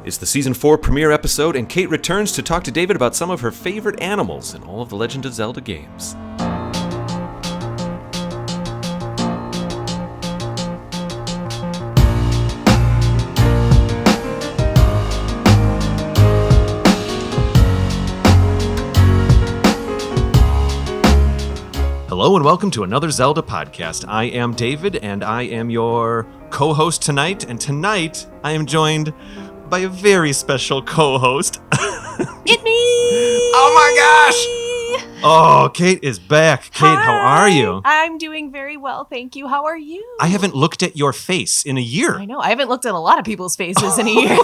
It's the Season 4 premiere episode, and Kate returns to talk to David about some of her favorite animals in all of the Legend of Zelda games. Hello and welcome to another Zelda podcast. I am David, and I am your co-host tonight. And tonight, I am joined by a very special co-host. It's me! Oh my gosh! Oh, Kate is back. Kate, Hi. How are you? I'm doing very well, thank you. How are you? I haven't looked at your face in a year. I know. I haven't looked at a lot of people's faces in a year.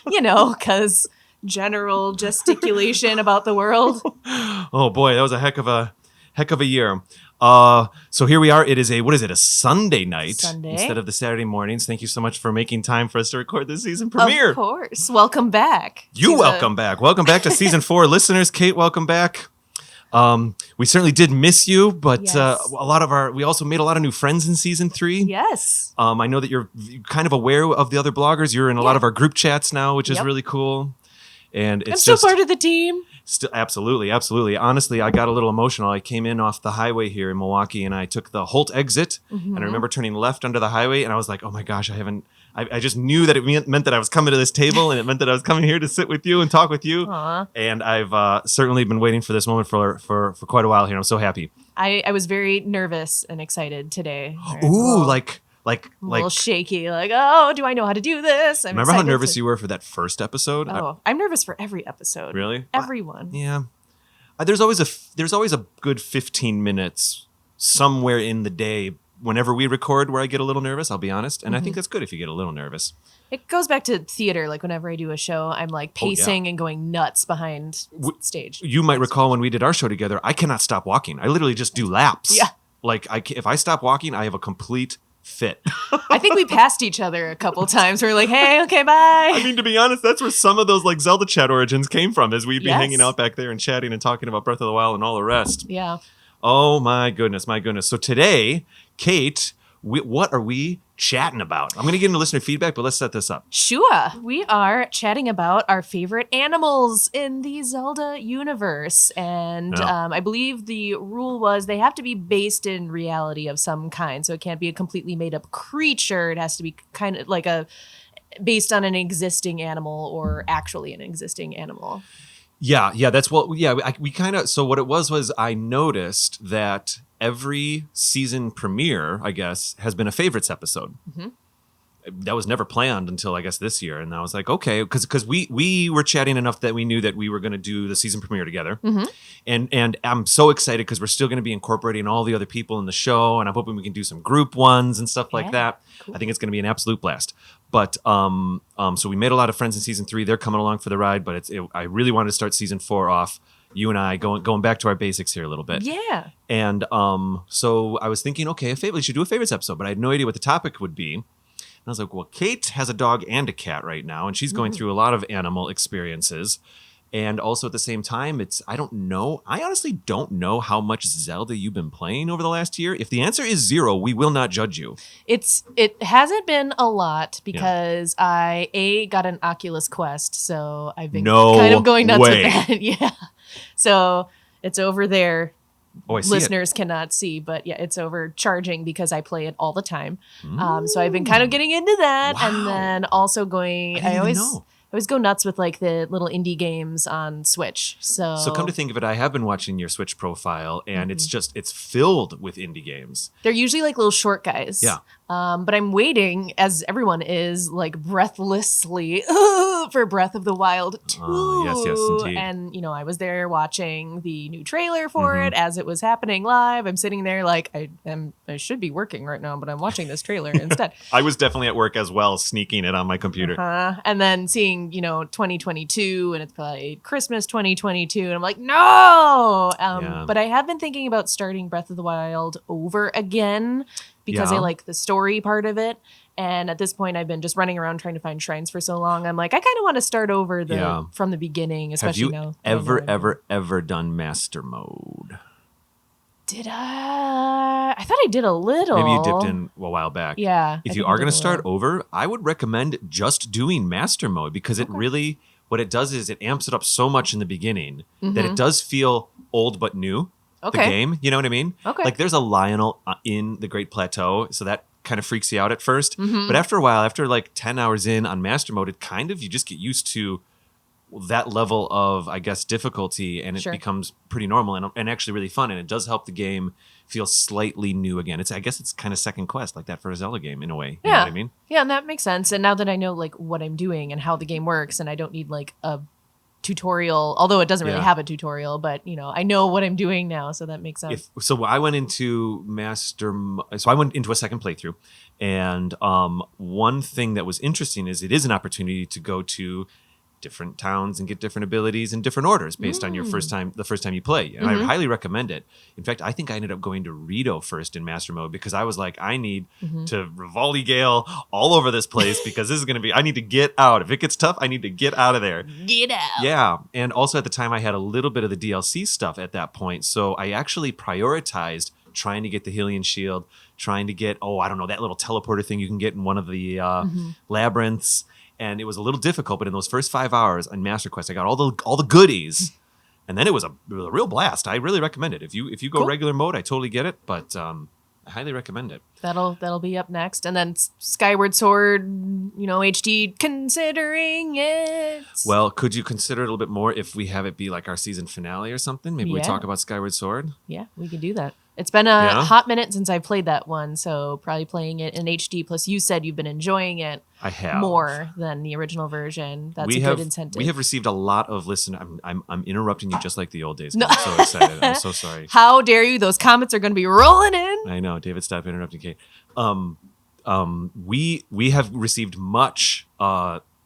Because general gesticulation about the world. Oh boy, that was a heck of a year. So here we are. It is a Sunday night instead of the Saturday mornings. Thank you so much for making time for us to record this season premiere. Of course. Welcome back. Welcome back. Welcome back to season 4. Listeners, Kate, welcome back. We certainly did miss you, but Yes. we also made a lot of new friends in season 3. Yes. I know that you're kind of aware of the other bloggers. You're in a lot of our group chats now, which is really cool. And it's I'm still part of the team. Still, absolutely. Honestly, I got a little emotional. I came in off the highway here in Milwaukee, and I took the Holt exit, and I remember turning left onto the highway, and I was like, "Oh my gosh, I just knew that it meant that I was coming to this table, and it meant that I was coming here to sit with you and talk with you." Aww. And I've certainly been waiting for this moment for quite a while here. I'm so happy. I was very nervous and excited today. Ooh, a little shaky, like, oh, do I know how to do this? Remember how nervous you were for that first episode? I'm nervous for every episode. Really? Everyone. Yeah. There's always a good 15 minutes somewhere in the day whenever we record where I get a little nervous, I'll be honest. And I think that's good if you get a little nervous. It goes back to theater. Like whenever I do a show, I'm like pacing and going nuts behind stage. You might recall when we did our show together, I cannot stop walking. I literally just do laps. Yeah. Like if I stop walking, I have a complete fit. I think we passed each other a couple times. We were like, hey, okay, bye. I mean, to be honest, that's where some of those like Zelda chat origins came from, is we'd be Yes. hanging out back there and chatting and talking about Breath of the Wild and all the rest. Yeah. Oh my goodness. So today, Kate, what are we chatting about? I'm going to get into listener feedback, but let's set this up. Sure. We are chatting about our favorite animals in the Zelda universe. And I believe the rule was they have to be based in reality of some kind. So it can't be a completely made up creature. It has to be kind of like based on an existing animal or actually an existing animal. Yeah, that's what. Yeah, we kind of. So what it was I noticed that every season premiere, I guess, has been a favorites episode. Mm-hmm. That was never planned until I guess this year, and I was like, okay, because we were chatting enough that we knew that we were going to do the season premiere together, and I'm so excited because we're still going to be incorporating all the other people in the show, and I'm hoping we can do some group ones and stuff like that. Cool. I think it's going to be an absolute blast. But so we made a lot of friends in season 3. They're coming along for the ride, but I really wanted to start season 4 off. You and I going back to our basics here a little bit. Yeah. And so I was thinking, okay, we should do a favorites episode, but I had no idea what the topic would be. And I was like, well, Kate has a dog and a cat right now, and she's going through a lot of animal experiences. And also at the same time, I honestly don't know how much Zelda you've been playing over the last year. If the answer is 0, we will not judge you. It hasn't been a lot because I got an Oculus Quest, so I've been kind of going nuts with that. Yeah. So it's over there. Oh, I see Listeners cannot see, but yeah, it's overcharging because I play it all the time. So I've been kind of getting into that, and then also going. I always go nuts with like the little indie games on Switch. So come to think of it, I have been watching your Switch profile, and it's filled with indie games. They're usually like little short guys. Yeah. But I'm waiting, as everyone is, like breathlessly for Breath of the Wild 2. Yes, indeed. And, I was there watching the new trailer for it as it was happening live. I'm sitting there like, I should be working right now, but I'm watching this trailer instead. I was definitely at work as well, sneaking it on my computer. And then seeing, 2022, and it's probably Christmas 2022, and I'm like, no! But I have been thinking about starting Breath of the Wild over again, because I like the story part of it. And at this point, I've been just running around trying to find shrines for so long. I'm like, I kind of want to start over from the beginning, especially now. Have you ever done master mode? Did I? I thought I did a little. Maybe you dipped in a while back. Yeah. If you are going to start over, I would recommend just doing master mode because it really, what it does is it amps it up so much in the beginning that it does feel old but new. The game, you know what I mean? Okay. Like there's a Lionel in the Great Plateau, so that kind of freaks you out at first. But after a while, after like 10 hours in on master mode, it kind of, you just get used to that level of, I guess, difficulty, and it becomes pretty normal and actually really fun. And it does help the game feel slightly new again. I guess it's kind of second quest, like that for a Zelda game in a way. You know what I mean? Yeah, and that makes sense. And now that I know like what I'm doing and how the game works, and I don't need like a tutorial, although it doesn't really have a tutorial, but I know what I'm doing now, so that makes sense. So I went into I went into a second playthrough, and one thing that was interesting is it is an opportunity to go to different towns and get different abilities in different orders based on the first time you play. And I highly recommend it. In fact, I think I ended up going to Rito first in master mode because I was like, I need to Rivali Gale all over this place because this is going to be, I need to get out. If it gets tough, I need to get out of there. Get out. Yeah. And also at the time I had a little bit of the DLC stuff at that point. So I actually prioritized trying to get the Hillian Shield, trying to get, I don't know, that little teleporter thing you can get in one of the labyrinths. And it was a little difficult, but in those first 5 hours on Master Quest, I got all the goodies, and then it was a real blast. I really recommend it. If you go regular mode, I totally get it, but I highly recommend it. That'll be up next, and then Skyward Sword, HD. Considering it. Well, could you consider it a little bit more if we have it be like our season finale or something? Maybe we talk about Skyward Sword. Yeah, we could do that. It's been a hot minute since I played that one, so probably playing it in HD. Plus, you said you've been enjoying it. I have more than the original version. That's a good incentive. We have received a lot of I'm interrupting you just like the old days. No. I'm so excited. I'm so sorry. How dare you? Those comments are going to be rolling in. I know, David. Stop interrupting, Kate. We have received much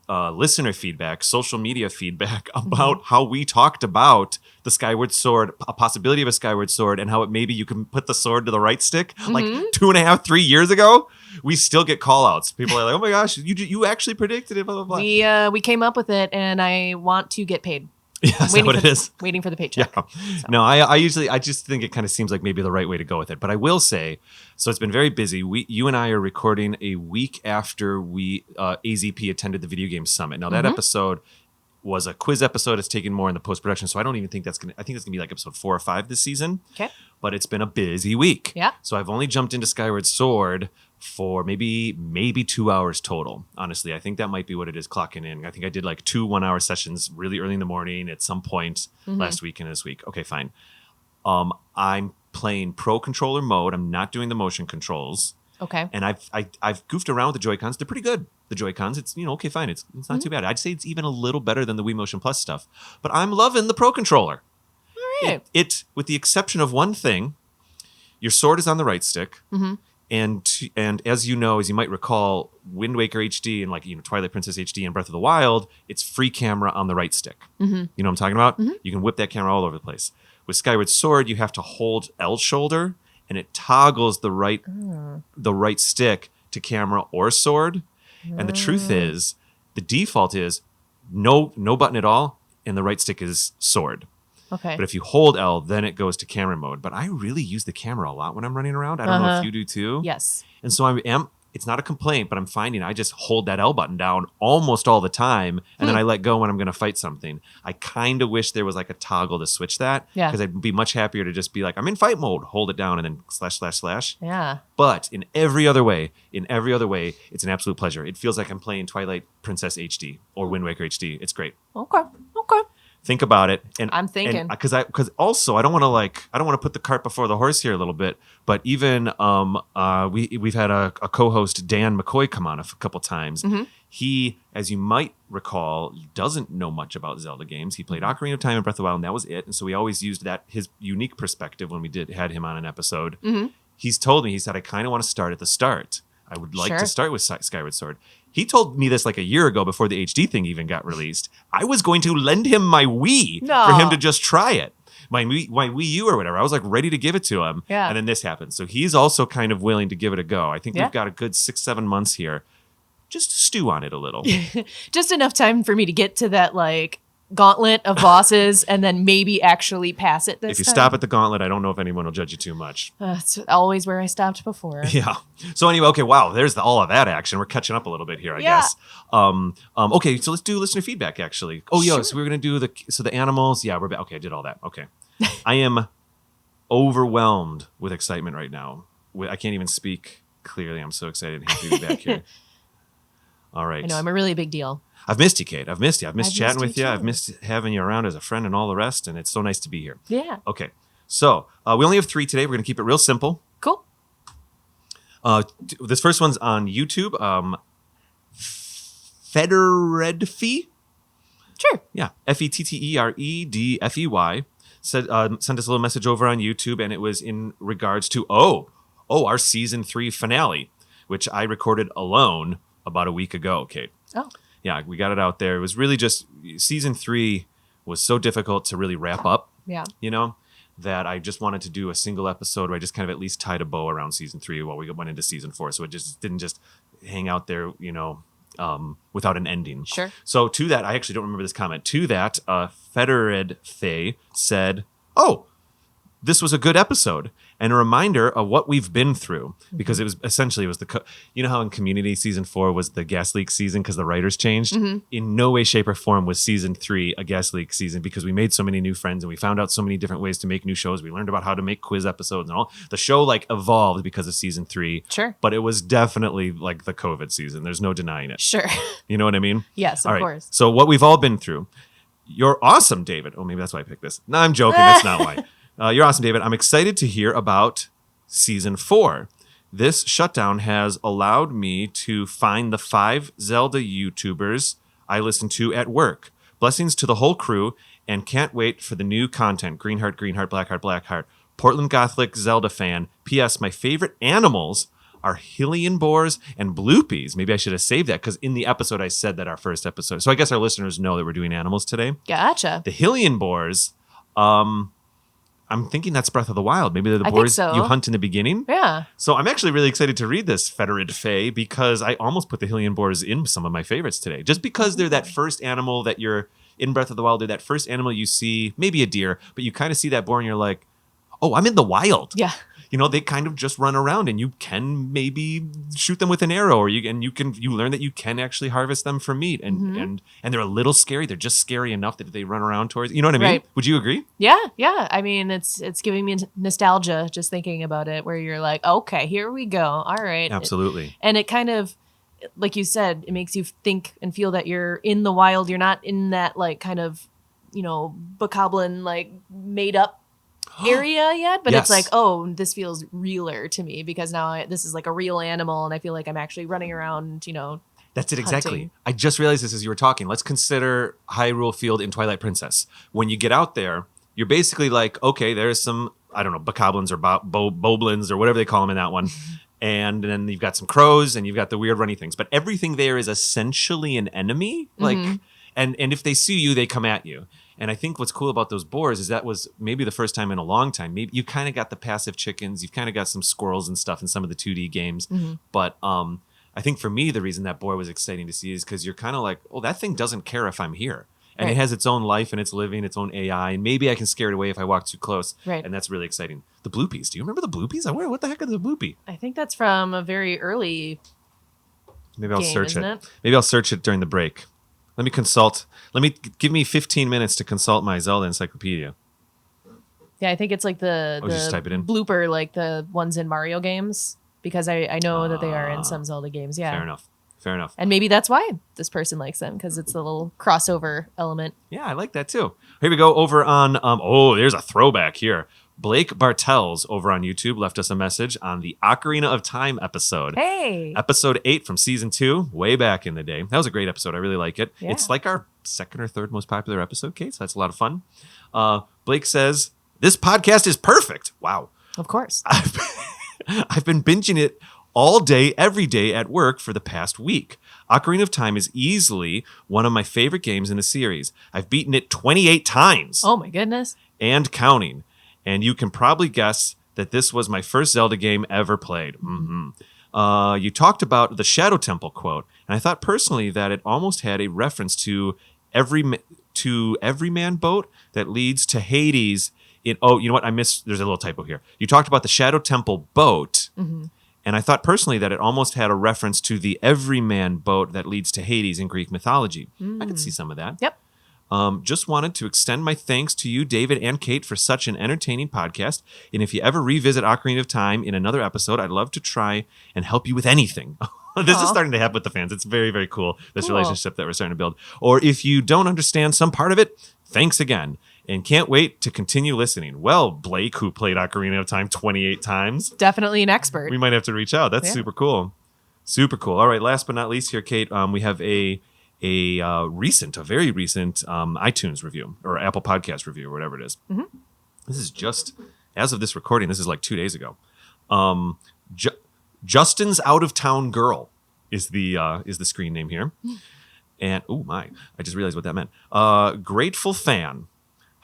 listener feedback, social media feedback about how we talked about the Skyward Sword, a possibility of a Skyward Sword, and how maybe you can put the sword to the right stick. Like 2.5, 3 years ago, we still get call outs. People are like, oh my gosh, you actually predicted it, blah, blah, blah. We came up with it, and I want to get paid. Yeah, that's what it is. Waiting for the paycheck. Yeah. So. No, I just think it kind of seems like maybe the right way to go with it. But I will say, so it's been very busy. You and I are recording a week after AZP attended the Video Game Summit. Now that episode was a quiz episode. It's taken more in the post-production. So I don't even think I think it's going to be like episode 4 or 5 this season. Okay. But it's been a busy week. Yeah. So I've only jumped into Skyward Sword for maybe 2 hours total. Honestly, I think that might be what it is clocking in. I think I did like 2 1-hour sessions really early in the morning at some point last week and this week. Okay, fine. I'm playing Pro Controller mode. I'm not doing the motion controls. Okay. And I've goofed around with the Joy-Cons. They're pretty good. The Joy-Cons, it's okay, fine. It's not too bad. I'd say it's even a little better than the Wii Motion Plus stuff. But I'm loving the Pro Controller. All right. It with the exception of one thing, your sword is on the right stick. And as you might recall, Wind Waker HD and Twilight Princess HD and Breath of the Wild, it's free camera on the right stick. You know what I'm talking about? You can whip that camera all over the place. With Skyward Sword, you have to hold L shoulder, and it toggles the right stick to camera or sword. And the truth is, the default is no button at all, and the right stick is sword. Okay. But if you hold L, then it goes to camera mode. But I really use the camera a lot when I'm running around. I don't know if you do too. Yes. And so it's not a complaint, but I'm finding I just hold that L button down almost all the time, and then I let go when I'm going to fight something. I kind of wish there was like a toggle to switch that. Yeah. Because I'd be much happier to just be like, I'm in fight mode, hold it down, and then ///. Yeah. But in every other way, it's an absolute pleasure. It feels like I'm playing Twilight Princess HD or Wind Waker HD. It's great. Okay. Think about it, and I'm thinking because also I don't want to put the cart before the horse here a little bit, but even we've had a co-host, Dan McCoy, come on a couple times. He, as you might recall, doesn't know much about Zelda games. He played Ocarina of Time and Breath of the Wild, and that was it. And so we always used his unique perspective when we had him on an episode. He's told me, he said, I kind of want to start at the start. I would like to start with Skyward Sword. He told me this like a year ago before the HD thing even got released. I was going to lend him my Wii for him to just try it. My Wii U or whatever. I was like ready to give it to him. Yeah. And then this happened. So he's also kind of willing to give it a go. I think we've got a good 6-7 months here. Just stew on it a little. Just enough time for me to get to that gauntlet of bosses and then maybe actually pass it this time. If you stop at the gauntlet, I don't know if anyone will judge you too much. It's always where I stopped before. Yeah. So anyway, okay, wow, there's all of that action. We're catching up a little bit here, I guess. Okay, so let's do listener feedback, actually. Oh, yeah, so we're going to do the animals. Yeah, we're back. Okay, I did all that. Okay. I am overwhelmed with excitement right now. I can't even speak clearly. I'm so excited to be back here. All right. I know, I'm a really big deal. I've missed you, Kate. I've missed you. I've missed chatting with you. I've missed having you around as a friend and all the rest, and it's so nice to be here. Yeah. Okay. So we only have 3 today. We're going to keep it real simple. Cool. This first one's on YouTube. Federedfey. Sure. Yeah. Fetteredfey sent us a little message over on YouTube, and it was in regards to our season 3 finale, which I recorded alone about a week ago, Kate. Oh. Yeah, we got it out there. It was really just season 3 was so difficult to really wrap up. Yeah. That I just wanted to do a single episode where I just kind of at least tied a bow around season 3 while we went into season 4. So it just didn't just hang out there, without an ending. Sure. So to that, I actually don't remember this comment. To that, Federed Faye said, "Oh, this was a good episode and a reminder of what we've been through," because it was essentially how in Community season 4 was the gas leak season because the writers changed. In no way, shape, or form was season 3 a gas leak season because we made so many new friends and we found out so many different ways to make new shows. We learned about how to make quiz episodes and all. The show evolved because of season 3. Sure. But it was definitely like the COVID season. There's no denying it. Sure. You know what I mean? Yes, of course. So what we've all been through. You're awesome, David. Oh, maybe that's why I picked this. No, I'm joking. That's not why. You're awesome, David. I'm excited to hear about season 4. This shutdown has allowed me to find the 5 Zelda YouTubers I listen to at work. Blessings to the whole crew, and can't wait for the new content. Greenheart, Blackheart, Blackheart. Portland Gothic Zelda fan. P.S. My favorite animals are Hillian Boars and Bloopies. Maybe I should have saved that because in the episode I said that our first episode. So I guess our listeners know that we're doing animals today. Gotcha. The Hillian Boars, I'm thinking that's Breath of the Wild. Maybe they're the boars you hunt in the beginning. Yeah. So I'm actually really excited to read this Federed Fae because I almost put the Hillian Boars in some of my favorites today. Just because they're that first animal that you're in Breath of the Wild. They're that first animal you see, maybe a deer, but you kind of see that boar and you're like, oh, I'm in the wild. Yeah. They kind of just run around and you can maybe shoot them with an arrow or you learn that you can actually harvest them for meat and they're a little scary. They're just scary enough that they run around towards, you know what I mean? Right. Would you agree? Yeah. I mean, it's giving me nostalgia just thinking about it where you're like, okay, here we go. All right. Absolutely. And it kind of, like you said, it makes you think and feel that you're in the wild. You're not in that kind of, bokoblin made up area yet, but yes. It's like, oh, this feels realer to me because now this is like a real animal and I feel like I'm actually running around, That's it, exactly. hunting. I just realized this as you were talking. Let's consider Hyrule Field in Twilight Princess. When you get out there, you're basically like, okay, there's some, I don't know, bokoblins or boblins or whatever they call them in that one. And then you've got some crows and you've got the weird runny things. But everything there is essentially an enemy. And if they see you, they come at you. And I think what's cool about those boars is that was maybe the first time in a long time. Maybe you kind of got the passive chickens. You've kind of got some squirrels and stuff in some of the 2D games. But I think for me, the reason that boar was exciting to see is because you're kind of like, oh, that thing doesn't care if I'm here. And It has its own life and it's living, its own AI. And maybe I can scare it away if I walk too close. Right. And that's really exciting. The Bloopies. Do you remember the Bloopies? What the heck is a Bloopie? I think that's from a very early Maybe I'll game, search isn't it. Maybe I'll search it during the break. Let me consult. Give me 15 minutes to consult my Zelda encyclopedia. Yeah, I think it's like the just type it in. blooper, like the ones in Mario games, because I know that they are in some Zelda games. Yeah. Fair enough. And maybe that's why this person likes them, because it's the little crossover element. Yeah, I like that too. Here we go over on, there's a throwback here. Blake Bartels over on YouTube left us a message on the Ocarina of Time episode. Hey! Episode 8 from season 2, way back in the day. That was a great episode. I really like it. Yeah. It's like our second or third most popular episode, Kate, so that's a lot of fun. Blake says, this podcast is perfect. Wow. Of course. I've been binging it all day, every day at work for the past week. Ocarina of Time is easily one of my favorite games in the series. I've beaten it 28 times. Oh my goodness. And counting. And you can probably guess that this was my first Zelda game ever played. You talked about the Shadow Temple quote, and I thought personally that it almost had a reference to every to Everyman boat that leads to Hades. You know what? I missed. There's a little typo here. You talked about the Shadow Temple boat. Mm-hmm. And I thought personally that it almost had a reference to the Everyman boat that leads to Hades in Greek mythology. I could see some of that. Yep. Just wanted to extend my thanks to you, David and Kate, for such an entertaining podcast. And if you ever revisit Ocarina of Time in another episode, I'd love to try and help you with anything. This is starting to happen with the fans. It's very, very cool, this relationship that we're starting to build. Or if you don't understand some part of it, thanks again. And can't wait to continue listening. Well, Blake, who played Ocarina of Time 28 times. Definitely an expert. We might have to reach out. That's super cool. Super cool. All right, last but not least here, Kate, we have a very recent iTunes review or Apple Podcast review or whatever it is. Mm-hmm. This is just, as of this recording, this is like 2 days ago. Justin's Out of Town Girl is the screen name here. And, I just realized what that meant. Grateful fan.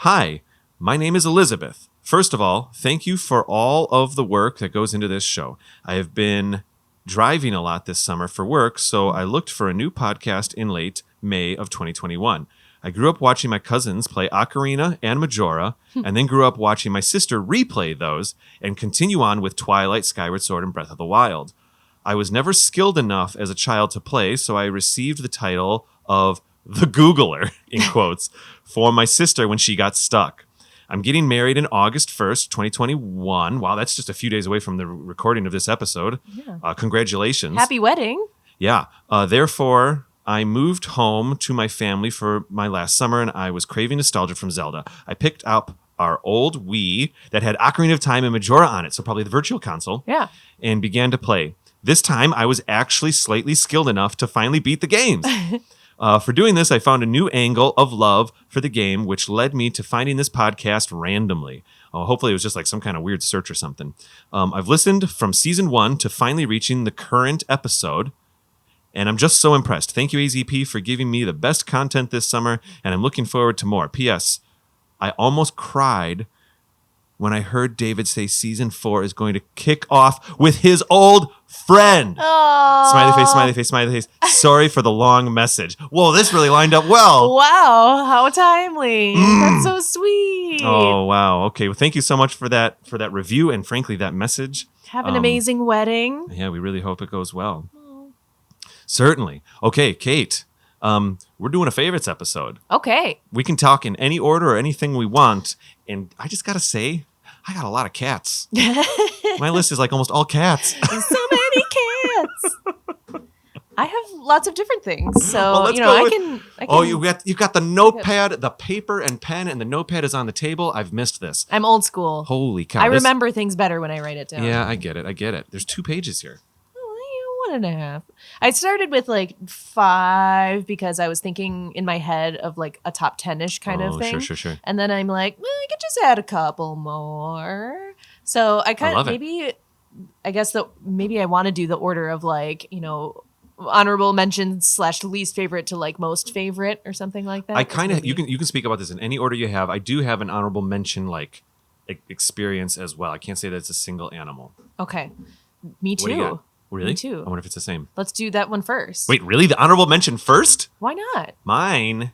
Hi, my name is Elizabeth. First of all, thank you for all of the work that goes into this show. I have been driving a lot this summer for work, so I looked for a new podcast in late May of 2021. I grew up watching my cousins play Ocarina and Majora, and then grew up watching my sister replay those and continue on with Twilight, Skyward Sword, and Breath of the Wild. I was never skilled enough as a child to play, so I received the title of the Googler, in quotes, for my sister when she got stuck. I'm getting married in August 1st, 2021. Wow, that's just a few days away from the recording of this episode. Yeah. Congratulations. Happy wedding. Yeah. Therefore, I moved home to my family for my last summer, and I was craving nostalgia from Zelda. I picked up our old Wii that had Ocarina of Time and Majora on it, so probably the Virtual Console, and began to play. This time, I was actually slightly skilled enough to finally beat the games. For doing this, I found a new angle of love for the game, which led me to finding this podcast randomly. Hopefully it was just like some kind of weird search or something. I've listened from season 1 to finally reaching the current episode, and I'm just so impressed. Thank you, AZP, for giving me the best content this summer, and I'm looking forward to more. P.S. I almost cried when I heard David say season 4 is going to kick off with his old friend. Aww. Smiley face, smiley face, smiley face. Sorry for the long message. Whoa, this really lined up well. Wow, how timely. That's so sweet. Oh, wow. Okay, well, thank you so much for that review and, frankly, that message. Have an amazing wedding. Yeah, we really hope it goes well. Oh. Certainly. Okay, Kate, we're doing a favorites episode. Okay. We can talk in any order or anything we want, and I just got to say, I got a lot of cats. My list is like almost all cats. So many cats. I have lots of different things, so I can. Oh, you got the notepad, the paper and pen, and the notepad is on the table. I've missed this. I'm old school. Holy cow! I remember things better when I write it down. Yeah, I get it. There's 2 pages here. 1.5. I started with like 5 because I was thinking in my head of like a top 10-ish kind of thing. Sure. And then I'm like, I could just add a couple more. So I kind of maybe I want to do the order of like, honorable mentions / least favorite to like most favorite or something like that. I kind of you can speak about this in any order you have. I do have an honorable mention like experience as well. I can't say that it's a single animal. Okay. Me too. What do you got? Really? Me too. I wonder if it's the same. Let's do that one first. Wait, really? The honorable mention first? Why not? Mine. Do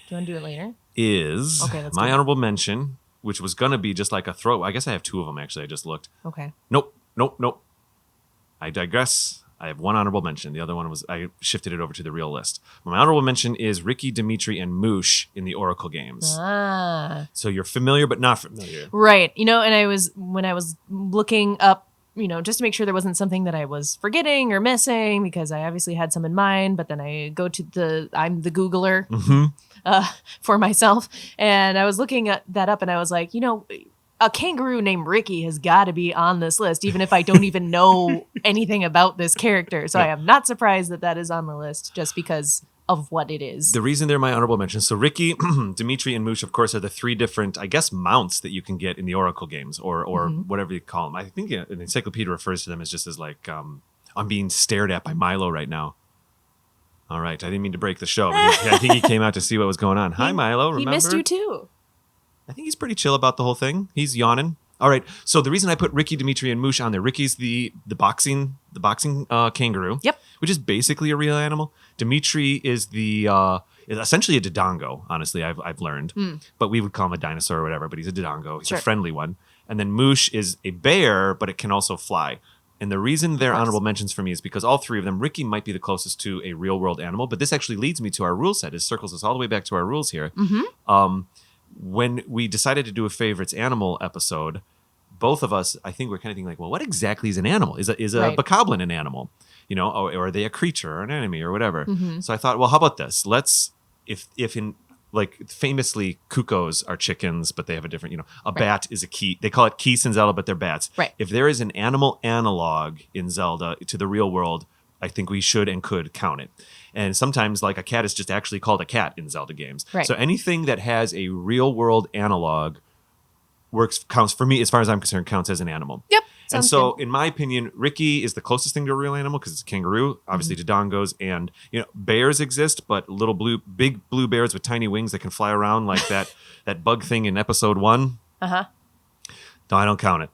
you want to do it later? Is my honorable mention, which was going to be just like a throw. I guess I have 2 of them, actually. I just looked. Okay. Nope. I digress. I have one honorable mention. The other one was I shifted it over to the real list. My honorable mention is Ricky, Dimitri, and Moosh in the Oracle games. So you're familiar but not familiar. Right. And when I was looking up, just to make sure there wasn't something that I was forgetting or missing, because I obviously had some in mind, but then I go to I'm the Googler for myself. And I was looking at that up and I was like, a kangaroo named Ricky has got to be on this list, even if I don't even know anything about this character. So I am not surprised that is on the list just because of what it is. The reason they're my honorable mentions. So Ricky, Dimitri, and Moosh, of course, are the 3 different, I guess, mounts that you can get in the Oracle games or whatever you call them. I think an encyclopedia refers to them as just as like, I'm being stared at by Milo right now. All right. I didn't mean to break the show. But I think he came out to see what was going on. Hi, Milo. Remember? He missed you too. I think he's pretty chill about the whole thing. He's yawning. All right. So the reason I put Ricky, Dimitri, and Moosh on there, Ricky's the boxing kangaroo. Yep. Which is basically a real animal. Dimitri is is essentially a Dodongo, honestly, I've learned. But we would call him a dinosaur or whatever, but he's a Dodongo. He's a friendly one. And then Moosh is a bear, but it can also fly. And the reason they're honorable mentions for me is because all three of them, Ricky might be the closest to a real world animal, but this actually leads me to our rule set. It circles us all the way back to our rules here. When we decided to do a favorites animal episode, both of us, I think we're kind of thinking like, well, what exactly is an animal? Is a bokoblin an animal? You know, or are they a creature or an enemy or whatever? So I thought, well, how about this? Let's, if in like famously cuckoos are chickens, but they have a different, you know, a bat is a key. They call it geese in Zelda, but they're bats. Right. If there is an animal analog in Zelda to the real world, I think we should and could count it. And sometimes like a cat is just actually called a cat in Zelda games. Right. So anything that has a real world analog counts for me, as far as I'm concerned, counts as an animal. Yep. And so, in my opinion, Ricky is the closest thing to a real animal because it's a kangaroo. Obviously, Dodongos and bears exist, but big blue bears with tiny wings that can fly around like that bug thing in episode 1. No, I don't count it.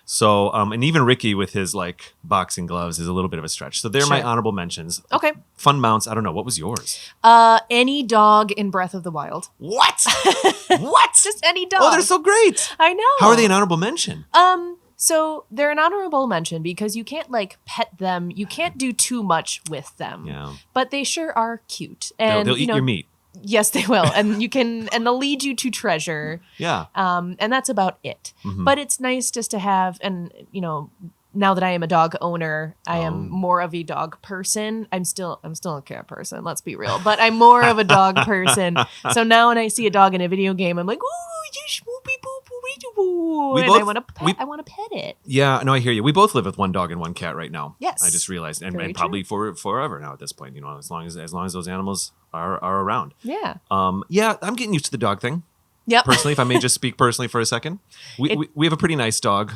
So, and even Ricky with his like boxing gloves is a little bit of a stretch. So they're my honorable mentions. Okay. Fun mounts. I don't know. What was yours? Any dog in Breath of the Wild. What? What? Just any dog. Oh, they're so great. I know. How are they an honorable mention? So they're an honorable mention because you can't like pet them. You can't do too much with them. Yeah. But they sure are cute. And they'll eat your meat. Yes, they will. And and they'll lead you to treasure. Yeah. And that's about it. But it's nice just to have, and now that I am a dog owner, I am more of a dog person. I'm still a cat person, let's be real. But I'm more of a dog person. So now when I see a dog in a video game, I'm like, ooh, you swoopy boo boo boo. And I want to pet it. Yeah, no, I hear you. We both live with one dog and one cat right now. Yes. I just realized. And probably forever now at this point, as long as those animals are around. Yeah. Yeah, I'm getting used to the dog thing. Yep. Personally, if I may just speak personally for a second, we have a pretty nice dog.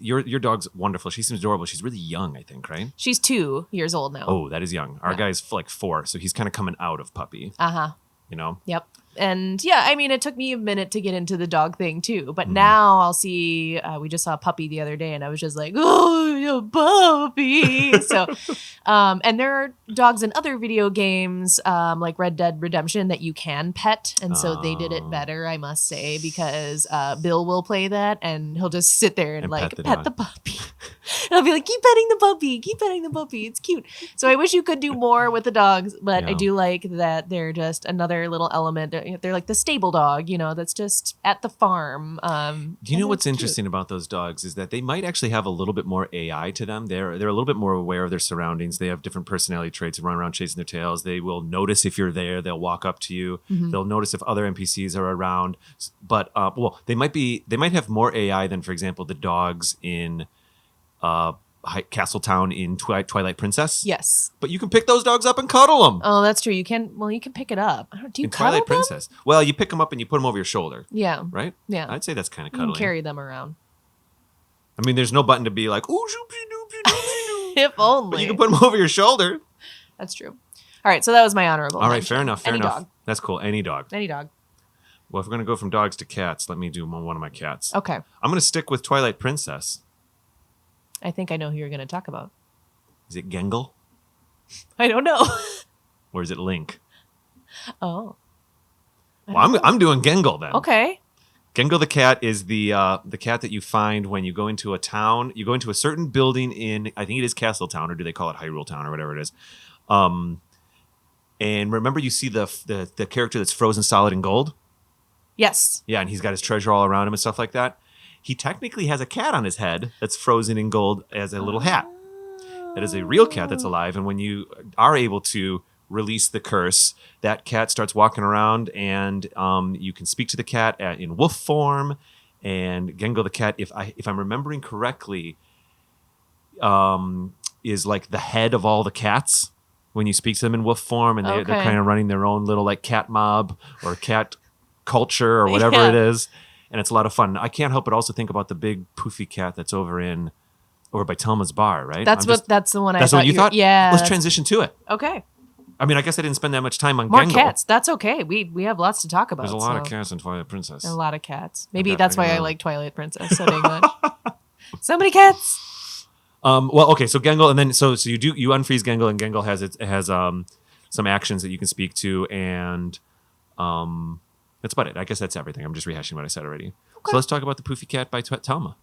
Your dog's wonderful. She seems adorable. She's really young, I think, right? She's 2 years old now. Oh, that is young. Our guy's like 4, so he's kind of coming out of puppy. Yep. And yeah, I mean, it took me a minute to get into the dog thing too. But now I'll see, we just saw a puppy the other day and I was just like, oh, a puppy. So, and there are dogs in other video games, like Red Dead Redemption, that you can pet. And so they did it better, I must say, because Bill will play that and he'll just sit there and like pet the puppy. And I'll be like, keep petting the puppy. Keep petting the puppy. It's cute. So I wish you could do more with the dogs, but I do like that they're just another little element. They're like the stable dog, that's just at the farm. Do you know what's interesting about those dogs is that they might actually have a little bit more AI to them. They're a little bit more aware of their surroundings. They have different personality traits. They run around chasing their tails. They will notice if you're there. They'll walk up to you. They'll notice if other NPCs are around. But they might have more AI than, for example, the dogs in Castletown in Twilight Princess. Yes. But you can pick those dogs up and cuddle them. Oh, that's true. You can pick it up. Do you in cuddle Twilight them? Princess. Well, you pick them up and you put them over your shoulder. Yeah. Right? Yeah. I'd say that's kind of You cuddling. can carry them around. I mean, there's no button to be like, ooh, shoopy doopy doopy doo. If only. But you can put them over your shoulder. That's true. All right, so that was my honorable All right, mention. fair enough. Any dog. That's cool. Any dog. Any dog. Well, if we're going to go from dogs to cats, let me do one of my cats. Okay. I'm going to stick with Twilight Princess. I think I know who you're going to talk about. Is it Gengo? I don't know. Or is it Link? Oh. Well, I'm doing Gengo then. Okay. Gengo the Cat is the cat that you find when you go into a town. You go into a certain building in, I think it is Castletown, or do they call it Hyrule Town, or whatever it is. And remember, you see the character that's frozen solid in gold? Yes. Yeah, and he's got his treasure all around him and stuff like that. He technically has a cat on his head that's frozen in gold as a little hat. That is a real cat that's alive. And when you are able to release the curse, that cat starts walking around, and you can speak to the cat in wolf form. And Gengo the Cat, if I'm remembering correctly, is like the head of all the cats when you speak to them in wolf form, and they're kind of running their own little like cat mob or cat culture or whatever it is. And it's a lot of fun. I can't help but also think about the big poofy cat that's over by Telma's bar, right? That's the one I thought. That's what you thought? Yeah. Let's transition to it. Okay. I mean, I guess I didn't spend that much time on More Gengo. cats. That's okay. We have lots to talk about. There's a lot of cats in Twilight Princess. A lot of cats. Maybe that's why I like Twilight Princess so dang much. So many cats. Well, okay, so Gengo, and then so you unfreeze Gengo, and Gengo has some actions that you can speak to, and that's about it. I guess that's everything. I'm just rehashing what I said already. Okay. So let's talk about the Poofy Cat by Telma.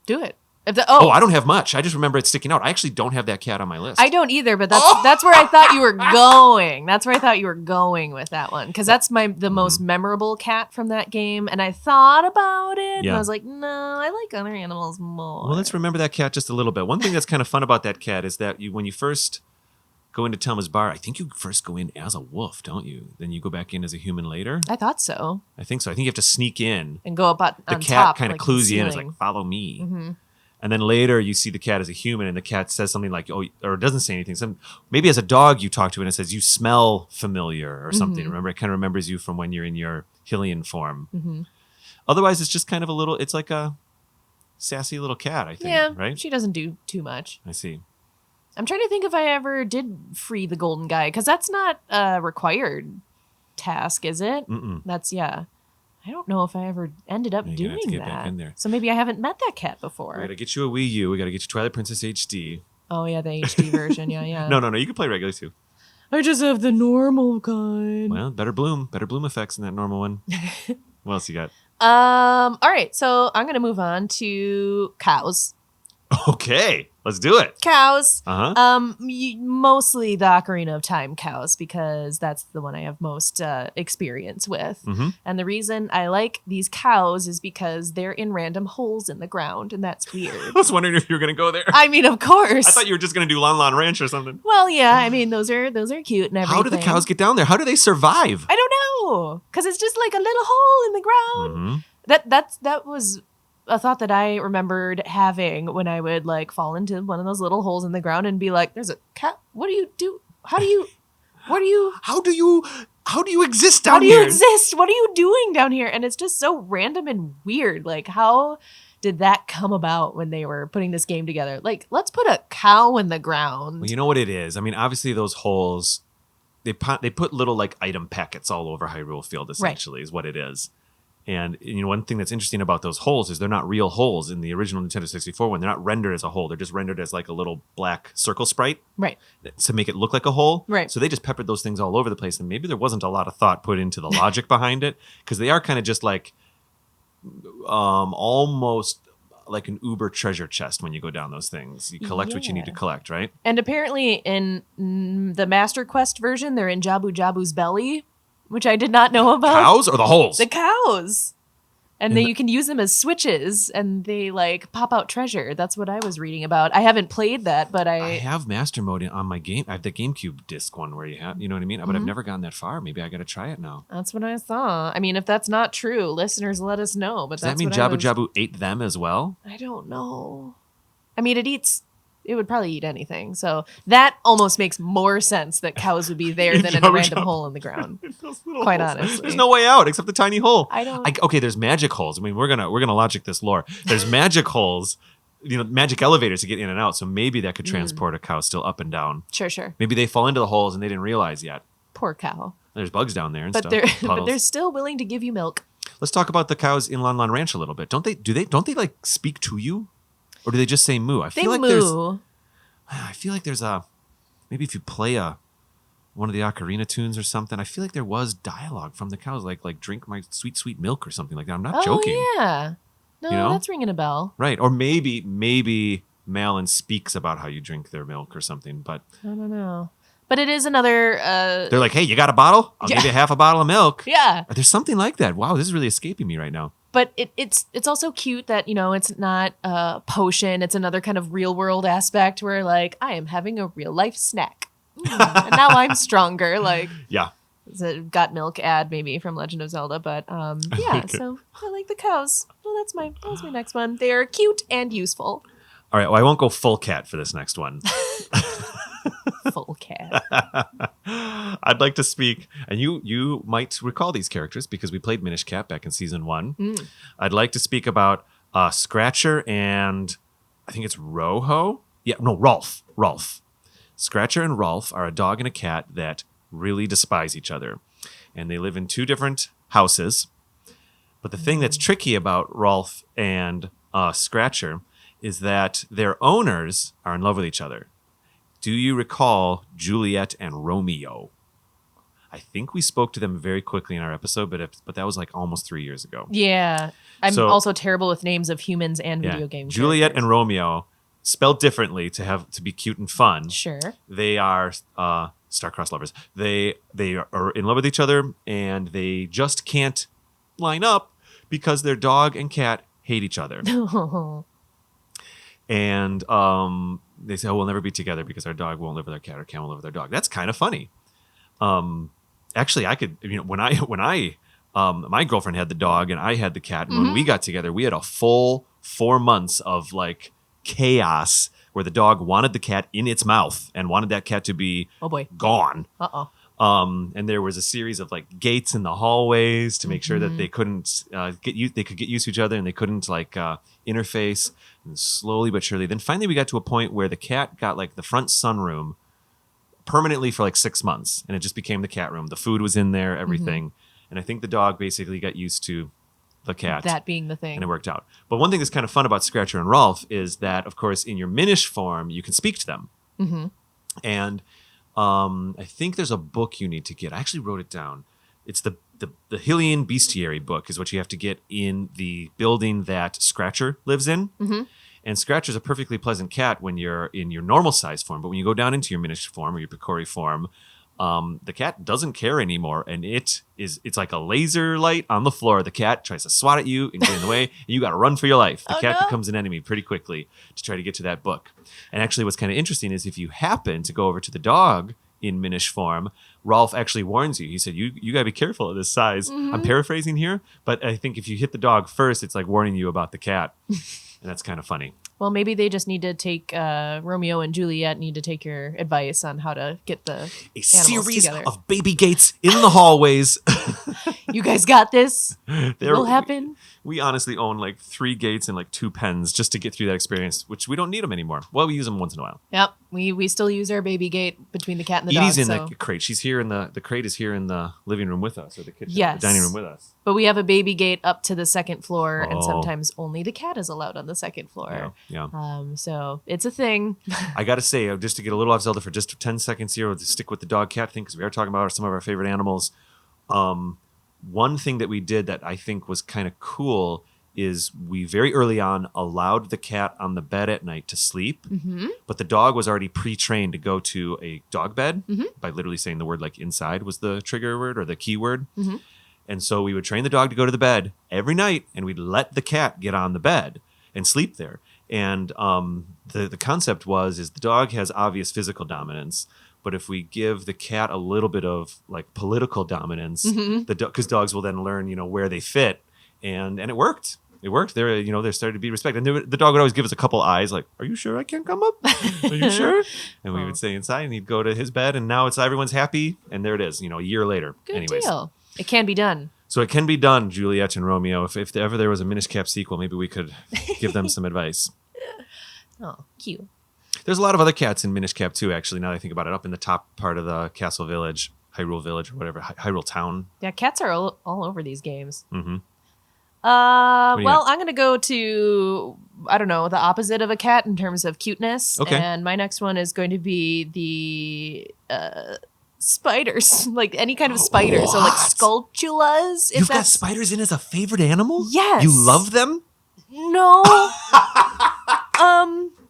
Do it. I don't have much. I just remember it sticking out. I actually don't have that cat on my list. I don't either, but that's where I thought you were going. That's where I thought you were going with that one, because that's the most memorable cat from that game. And I thought about it, and I was like, no, I like other animals more. Well, let's remember that cat just a little bit. One thing that's kind of fun about that cat is that when you first go into Telma's bar, I think you first go in as a wolf, don't you? Then you go back in as a human later. I thought so. I think so. I think you have to sneak in and go up on the cat kind of clues you in. It's like, follow me. Mm-hmm. And then later you see the cat as a human, and the cat says something like, or doesn't say anything. Maybe as a dog you talk to it and it says, you smell familiar or something. Remember, it kind of remembers you from when you're in your Hillian form. Mm-hmm. Otherwise, it's just kind of it's like a sassy little cat, I think. Yeah, right? She doesn't do too much. I see. I'm trying to think if I ever did free the golden guy, because that's not a required task, is it? Mm-mm. I don't know if I ever ended up doing that. Back in there. So maybe I haven't met that cat before. We got to get you a Wii U. We got to get you Twilight Princess HD. Oh, yeah, the HD version. Yeah. No. You can play regular too. I just have the normal kind. Well, better bloom effects in that normal one. What else you got? All right, so I'm going to move on to cows. Okay, let's do it. Cows. Uh-huh. Mostly the Ocarina of Time cows, because that's the one I have most experience with. Mm-hmm. And the reason I like these cows is because they're in random holes in the ground, and that's weird. I was wondering if you were going to go there. I mean, of course. I thought you were just going to do Lon Lon Ranch or something. Well, yeah. I mean, those are cute and everything. How do the cows get down there? How do they survive? I don't know, because it's just like a little hole in the ground. Mm-hmm. That was a thought that I remembered having when I would like fall into one of those little holes in the ground and be like, there's a cat. What do you do? How do you exist down here? How do you exist? What are you doing down here? And it's just so random and weird. Like, how did that come about when they were putting this game together? Like, let's put a cow in the ground. Well, you know what it is? I mean, obviously those holes, they put little like item packets all over Hyrule Field, essentially, is what it is. And one thing that's interesting about those holes is they're not real holes in the original Nintendo 64 one. They're not rendered as a hole. They're just rendered as like a little black circle sprite. Right. To make it look like a hole. Right. So they just peppered those things all over the place. And maybe there wasn't a lot of thought put into the logic behind it, because they are kind of just like almost like an Uber treasure chest when you go down those things. You collect what you need to collect, right? And apparently in the Master Quest version, they're in Jabu Jabu's belly, which I did not know about. Cows or the holes? The cows. And then you can use them as switches, and they like pop out treasure. That's what I was reading about. I haven't played that, but I have Master Mode on my game. I have the GameCube disc one where you have, you know what I mean? But I've never gone that far. Maybe I got to try it now. That's what I saw. I mean, if that's not true, listeners, let us know. But does that mean Jabu Jabu ate them as well? I don't know. I mean, it would probably eat anything. So that almost makes more sense that cows would be there than in a random hole in the ground. Quite honestly. There's no way out except the tiny hole. Okay, there's magic holes. I mean, we're gonna logic this lore. There's magic holes, magic elevators to get in and out. So maybe that could transport a cow still up and down. Sure. Maybe they fall into the holes and they didn't realize yet. Poor cow. There's bugs down there and stuff. But they're still willing to give you milk. Let's talk about the cows in Lon Lon Ranch a little bit. Don't they like speak to you? Or do they just say moo? I feel like there's maybe if you play one of the ocarina tunes or something, I feel like there was dialogue from the cows, like drink my sweet, sweet milk or something like that. I'm not joking. Oh, yeah. No, that's ringing a bell. Right. Or maybe Malin speaks about how you drink their milk or something, but I don't know. But it is another... They're like, hey, you got a bottle? I'll give you half a bottle of milk. Yeah. There's something like that. Wow, this is really escaping me right now. But it's also cute that, it's not a potion. It's another kind of real world aspect where like, I am having a real life snack. And now I'm stronger. Like, yeah. It's a got milk ad maybe from Legend of Zelda. But yeah, so I like the cows. Well, that was my next one. They are cute and useful. All right. Well, I won't go full cat for this next one. Full cat. I'd like to speak, and you might recall these characters because we played Minish Cap back in season 1. I'd like to speak about Scratcher and I think it's Roho. Yeah, no, Rolf. Scratcher and Rolf are a dog and a cat that really despise each other, and they live in 2 different houses. But the thing that's tricky about Rolf and Scratcher is that their owners are in love with each other. Do you recall Juliet and Romeo? I think we spoke to them very quickly in our episode, but that was like almost 3 years ago. Yeah. I'm also terrible with names of humans and video game Juliet characters. and Romeo, spelled differently to be cute and fun. Sure. They are star-crossed lovers. They are in love with each other, and they just can't line up because their dog and cat hate each other. And they say, "Oh, we'll never be together because our dog won't live with our cat, or cat won't live with our dog." That's kind of funny. Actually, I could, when I my girlfriend had the dog and I had the cat, and when we got together, we had a full 4 months of like chaos where the dog wanted the cat in its mouth and wanted that cat to be gone. And there was a series of like gates in the hallways to make sure that they couldn't they could get used to each other, and they couldn't like interface. And slowly but surely, then finally we got to a point where the cat got like the front sunroom permanently for like 6 months, and it just became the cat room. The food was in there, everything. And I think the dog basically got used to the cat. That being the thing. And it worked out. But one thing that's kind of fun about Scratcher and Rolf is that, of course, in your Minish form, you can speak to them. And I think there's a book you need to get. I actually wrote it down. It's the Hillian Bestiary book is what you have to get in the building that Scratcher lives in. And Scratcher's a perfectly pleasant cat when you're in your normal size form. But when you go down into your Minish form or your Picori form, the cat doesn't care anymore. And it's like a laser light on the floor. The cat tries to swat at you and get in the way. And you got to run for your life. The cat becomes an enemy pretty quickly to try to get to that book. And actually what's kind of interesting is if you happen to go over to the dog in Minish form, Rolf actually warns you. He said, you got to be careful of this size. I'm paraphrasing here, but I think if you hit the dog first, it's like warning you about the cat. And that's kind of funny. Well, maybe they just need to take Romeo and Juliet need to take your advice on how to get the series together. Of baby gates in the hallways. You guys got this. It'll happen. We honestly own like 3 gates and like 2 pens just to get through that experience, which we don't need them anymore. Well, we use them once in a while. Yep. We still use our baby gate between the cat and the Edie's dog. in the crate. She's here in the crate is here in the living room with us, or the kitchen, the dining room with us. But we have a baby gate up to the second floor, and sometimes only the cat is allowed on the second floor. Yeah. So it's a thing. I got to say, just to get a little off Zelda for just 10 seconds here, to stick with the dog-cat thing, because we are talking about some of our favorite animals. One thing that we did that I think was kind of cool is we very early on allowed the cat on the bed at night to sleep, but the dog was already pre-trained to go to a dog bed by literally saying the word like inside was the trigger word or the key word. And so we would train the dog to go to the bed every night, and we'd let the cat get on the bed and sleep there. And the concept is the dog has obvious physical dominance, but if we give the cat a little bit of like political dominance, because dogs will then learn, where they fit, and it worked. It worked. There started to be respect, and the dog would always give us a couple eyes, like, "Are you sure I can't come up? Are you sure?" And we would stay inside, and he'd go to his bed, and now everyone's happy, and there it is. A year later. Good deal. It can be done. So it can be done, Juliet and Romeo. If ever there was a Minish Cap sequel, maybe we could give them some advice. Oh, cute. There's a lot of other cats in Minish Cap too, actually, now that I think about it, up in the top part of the Castle Village, Hyrule Village, or whatever, Hyrule Town. Yeah, cats are all over these games. Mm-hmm. Well, I'm going to go to, I don't know, the opposite of a cat in terms of cuteness. Okay. And my next one is going to be the spiders, like any kind of spider. What? So like sculptulas. You've got spiders in as a favorite animal? Yes. You love them? No.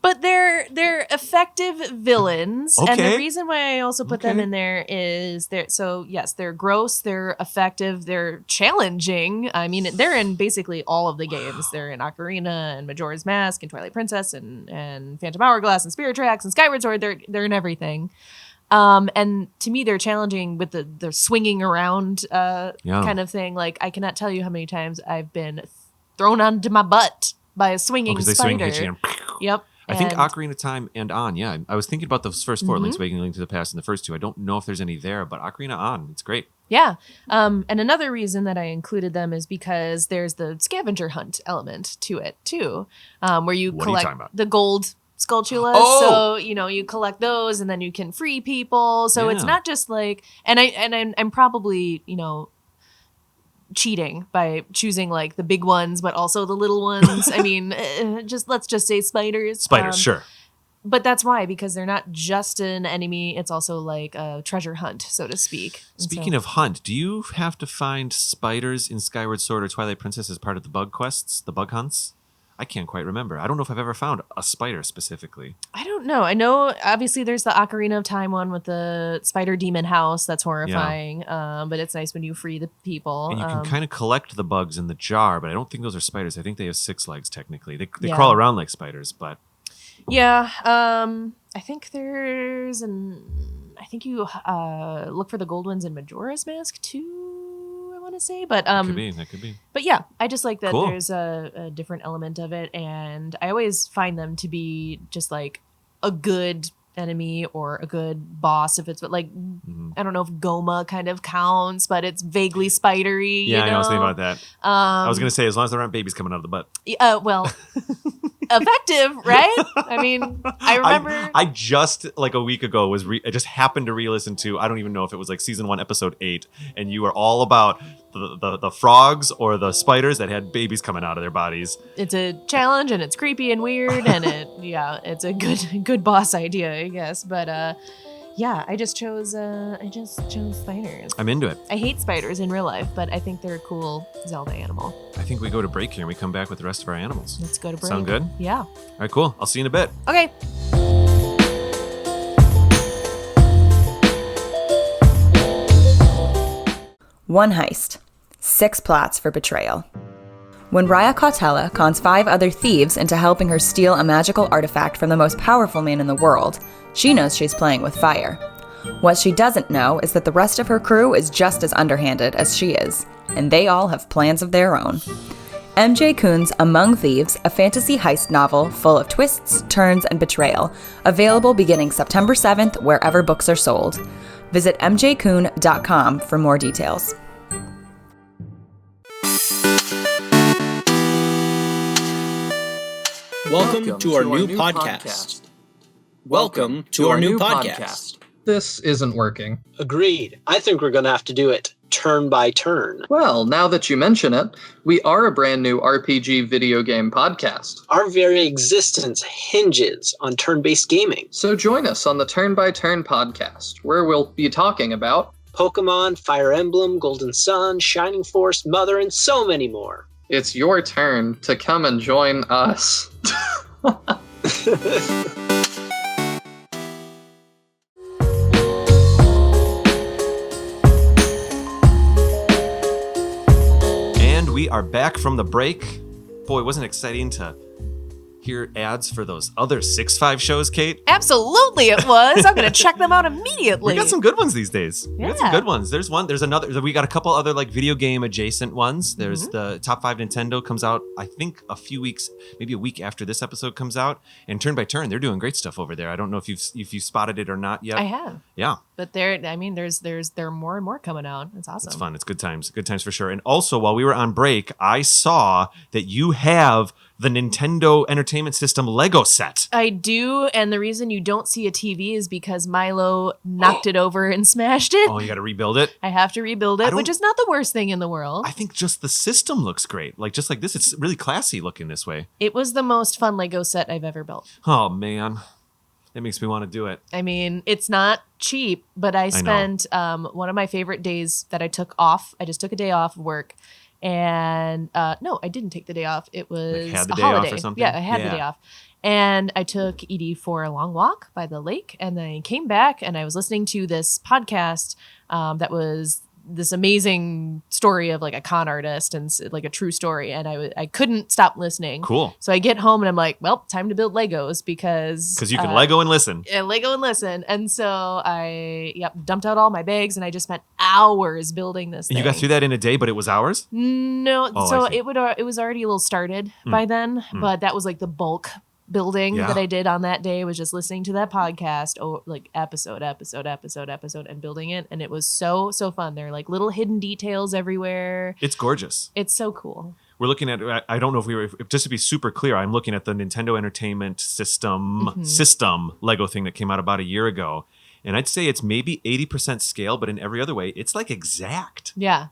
But they're effective villains. Okay. And the reason why I also put them in there is they're gross, they're effective, they're challenging. I mean, they're in basically all of the games. They're in Ocarina and Majora's Mask and Twilight Princess and Phantom Hourglass and Spirit Tracks and Skyward Sword. They're in everything. And to me, they're challenging with the swinging around kind of thing. Like, I cannot tell you how many times I've been thrown onto my butt by a swinging spider. Swing, hit you, and Yep. I think Ocarina of Time and on, yeah. I was thinking about those first 4, Link's Awakening, Link to the Past, and the first 2. I don't know if there's any there, but Ocarina on, it's great. Yeah. And another reason that I included them is because there's the scavenger hunt element to it, too, where you collect the gold Skulltulas. So, you collect those and then you can free people. So it's not just like, and I'm probably, cheating by choosing like the big ones, but also the little ones. I mean, let's just say spiders. Spiders, sure. But that's why, because they're not just an enemy. It's also like a treasure hunt, so to speak. Speaking of hunt, do you have to find spiders in Skyward Sword or Twilight Princess as part of the bug quests, the bug hunts? I can't quite remember. I don't know if I've ever found a spider specifically. I don't know. I know, obviously, there's the Ocarina of Time one with the spider demon house. That's horrifying. Yeah. But it's nice when you free the people. And you can kind of collect the bugs in the jar, but I don't think those are spiders. I think they have 6 legs, technically. They crawl around like spiders, but... Yeah. I think there's I think you look for the gold ones in Majora's Mask, too. To say, but that could be. But yeah, I just like that there's a different element of it, and I always find them to be just like a good enemy or a good boss. If it's like I don't know if Goma kind of counts, but it's vaguely spidery. Yeah, you know? I was thinking about that. I was gonna say, as long as there aren't babies coming out of the butt. Well. Effective, right? I mean, I remember. I just like a week ago I just happened to re-listen to. I don't even know if it was like season 1, episode 8, and you were all about the frogs or the spiders that had babies coming out of their bodies. It's a challenge, and it's creepy and weird, and it's a good boss idea, I guess. But yeah, I just chose spiders. I'm into it. I hate spiders in real life, but I think they're a cool Zelda animal. I think we go to break here and we come back with the rest of our animals. Let's go to break. Sound good? Yeah. All right, cool. I'll see you in a bit. Okay. One heist. 6 plots for betrayal. When Raya Cautela cons 5 other thieves into helping her steal a magical artifact from the most powerful man in the world, she knows she's playing with fire. What she doesn't know is that the rest of her crew is just as underhanded as she is, and they all have plans of their own. M.J. Kuhn's Among Thieves, a fantasy heist novel full of twists, turns, and betrayal, available beginning September 7th wherever books are sold. Visit mjkuhn.com for more details. Welcome to our new podcast. Welcome to our new podcast. This isn't working. Agreed. I think we're going to have to do it turn by turn. Well, now that you mention it, we are a brand new RPG video game podcast. Our very existence hinges on turn-based gaming. So join us on the Turn by Turn podcast, where we'll be talking about Pokemon, Fire Emblem, Golden Sun, Shining Force, Mother, and so many more. It's your turn to come and join us. And we are back from the break. Boy, wasn't it exciting to hear ads for those other 6-5 shows, Kate? Absolutely it was. I'm going to check them out immediately. We got some good ones these days. Yeah. We got some good ones. There's another. We got a couple other like video game adjacent ones. There's the Top 5 Nintendo comes out, I think a few weeks, maybe a week after this episode comes out. And Turn by Turn, they're doing great stuff over there. I don't know if you've spotted it or not yet. I have. Yeah. But there are more and more coming out. It's awesome. It's fun. It's good times for sure. And also, while we were on break, I saw that you have the Nintendo Entertainment System Lego set. I do, and the reason you don't see a TV is because Milo knocked it over and smashed it. Oh, you got to rebuild it? I have to rebuild it, which is not the worst thing in the world. I think just the system looks great. Like, just like this, it's really classy looking this way. It was the most fun Lego set I've ever built. Oh, man. That makes me want to do it. I mean, it's not cheap, but I spent one of my favorite days that I took off. I just took a day off of work. And no, I didn't take the day off. It was like had the a day holiday. Off or something? Yeah, I had the day off. And I took Edie for a long walk by the lake. And then I came back and I was listening to this podcast that was this amazing story of like a con artist and like a true story. And I couldn't stop listening. Cool. So I get home and I'm like, well, time to build Legos because you can Lego and listen. Yeah, Lego and listen. And so I dumped out all my bags and I just spent hours building this thing. You got through that in a day, but it was hours? No. So it was already a little started by then, but that was like the bulk building that I did on that day was just listening to that podcast, like episode, and building it. And it was so fun. There are like little hidden details everywhere. It's gorgeous. It's so cool. We're looking at, I don't know if we were, just to be super clear, I'm looking at the Nintendo Entertainment System Lego thing that came out about a year ago. And I'd say it's maybe 80% scale, but in every other way, it's like exact. Yeah.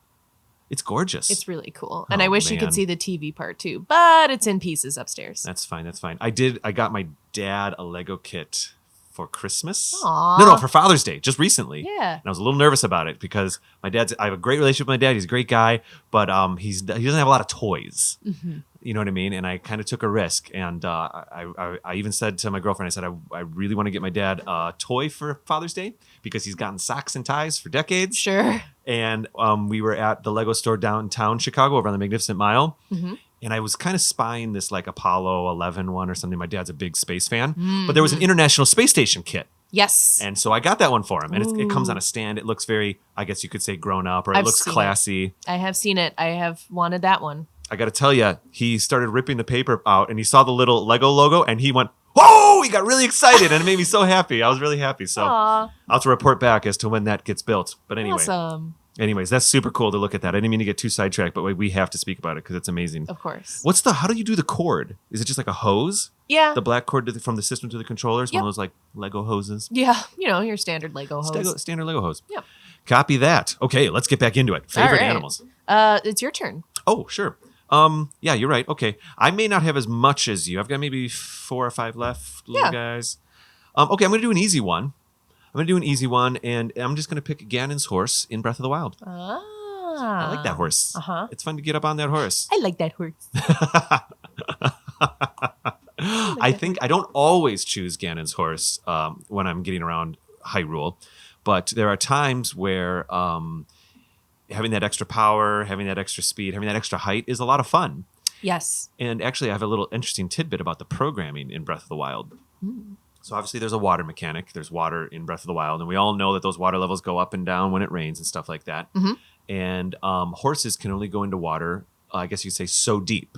It's gorgeous. It's really cool. And I Oh, wish you man. could see the TV part too, but it's in pieces upstairs. That's fine. I got my dad a Lego kit for Christmas. Aw. No, for Father's Day, just recently. Yeah. And I was a little nervous about it because I have a great relationship with my dad. He's a great guy, but he doesn't have a lot of toys. Mm-hmm. You know what I mean? And I kind of took a risk. And I even said to my girlfriend, I said, I really want to get my dad a toy for Father's Day because he's gotten socks and ties for decades. Sure. And we were at the Lego store downtown Chicago over on the Magnificent Mile. Mm-hmm. And I was kind of spying this like Apollo 11 one or something. My dad's a big space fan. But there was an International Space Station kit. Yes. And so I got that one for him. And it comes on a stand. It looks very, I guess you could say, grown up, or it looks classy. I have seen it. I have wanted that one. I got to tell you, he started ripping the paper out and he saw the little Lego logo and he went, whoa! He got really excited and it made me so happy. I was really happy. So I'll have to report back as to when that gets built. But anyway. Awesome. Anyways, that's super cool to look at that. I didn't mean to get too sidetracked, but we have to speak about it because it's amazing. Of course. How do you do the cord? Is it just like a hose? Yeah. The black cord from the system to the controllers? Yep. One of those like Lego hoses? Yeah. Your standard Lego hose. Standard Lego hose. Yep. Copy that. Okay, let's get back into it. Favorite right. animals. It's your turn. Oh, sure. Yeah, you're right. Okay. I may not have as much as you. I've got maybe 4 or 5 left, little guys. Okay, I'm going to do an easy one. And I'm just going to pick Ganon's horse in Breath of the Wild. I like that horse. Uh-huh. It's fun to get up on that horse. I like that horse. I think I don't always choose Ganon's horse when I'm getting around Hyrule, but there are times where having that extra power, having that extra speed, having that extra height is a lot of fun. Yes. And actually, I have a little interesting tidbit about the programming in Breath of the Wild. So obviously, there's a water mechanic. There's water in Breath of the Wild, and we all know that those water levels go up and down when it rains and stuff like that. Mm-hmm. And horses can only go into water, I guess you could say, so deep,